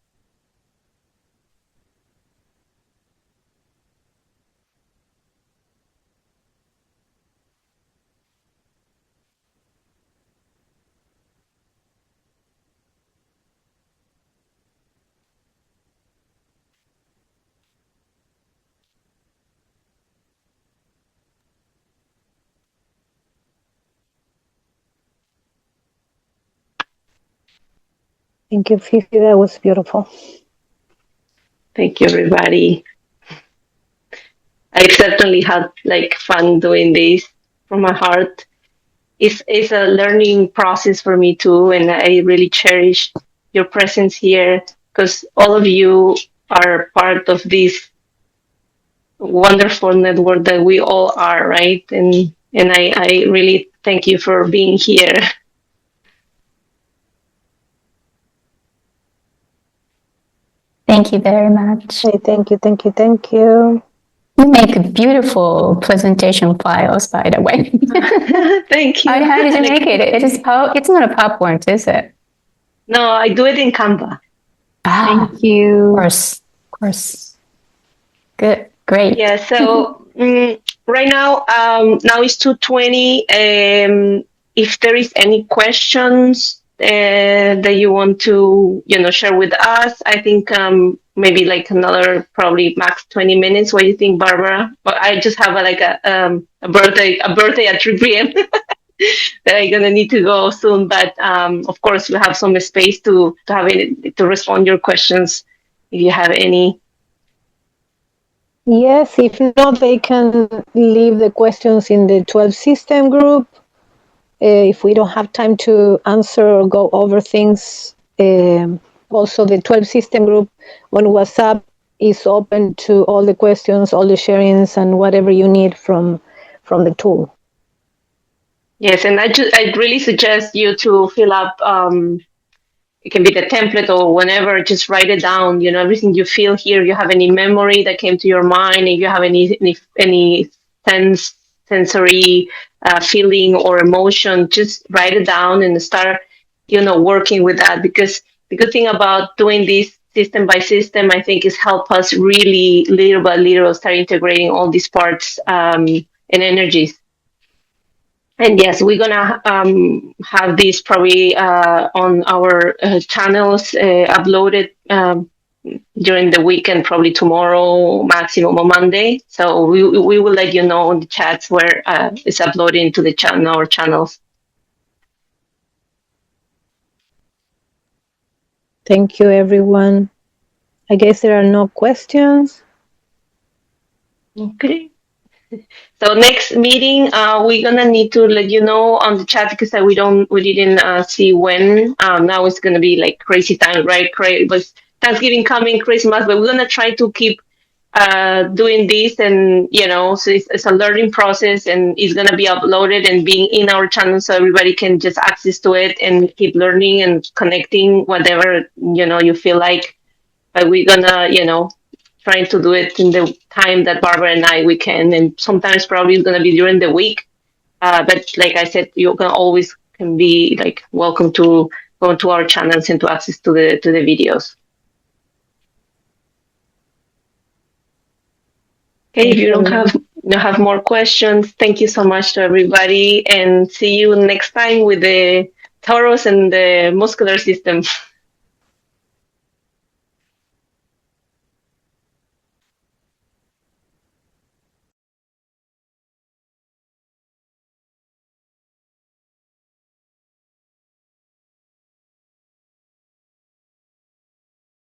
Thank you, Fifi. That was beautiful. Thank you, everybody. I certainly had fun doing this from my heart. It's a learning process for me too, and I really cherish your presence here, because all of you are part of this wonderful network that we all are, right? And I really thank you for being here. Thank you very much. Hey, thank you, thank you, thank you. You make beautiful presentation files, by the way. Thank you. How did you make it? It's not a PowerPoint, is it? No, I do it in Canva. Thank you. Of course. Good, great. Yeah. So right now, now it's 2:20. If there is any questions that you want to, share with us, I think maybe another probably max 20 minutes. What do you think, Barbara? But I just have a birthday at 3 p.m. that I'm gonna need to go soon. But of course, we have some space to have it, to respond your questions if you have any. Yes, if not, they can leave the questions in the 12 system group. If we don't have time to answer or go over things, also the 12 system group on WhatsApp is open to all the questions, all the sharings, and whatever you need from the tool. Yes, and I really suggest you to fill up. It can be the template or whenever. Just write it down. Everything you feel here. You have any memory that came to your mind, if you have any sensory feeling or emotion, just write it down and start, working with that. Because the good thing about doing this system by system, I think, is help us really little by little start integrating all these parts and energies. And yes, we're gonna have this probably on our channels uploaded during the weekend, probably tomorrow, maximum on Monday. So we will let you know in the chats where it's uploaded into the our channels. Thank you, everyone. I guess there are no questions. Okay. So next meeting, we're gonna need to let you know on the chat, because we didn't see when. Now it's gonna be crazy time, right? It was Thanksgiving coming, Christmas, but we're gonna try to keep doing this, and so it's a learning process, and it's gonna be uploaded and being in our channel, so everybody can just access to it and keep learning and connecting whatever you feel like. But we're gonna trying to do it in the time that Barbara and we can, and sometimes probably it's gonna be during the week. But like I said, you can always can be like welcome to go to our channels and to access to the videos. Okay, if you don't have more questions, thank you so much to everybody, and see you next time with the Taurus and the muscular system.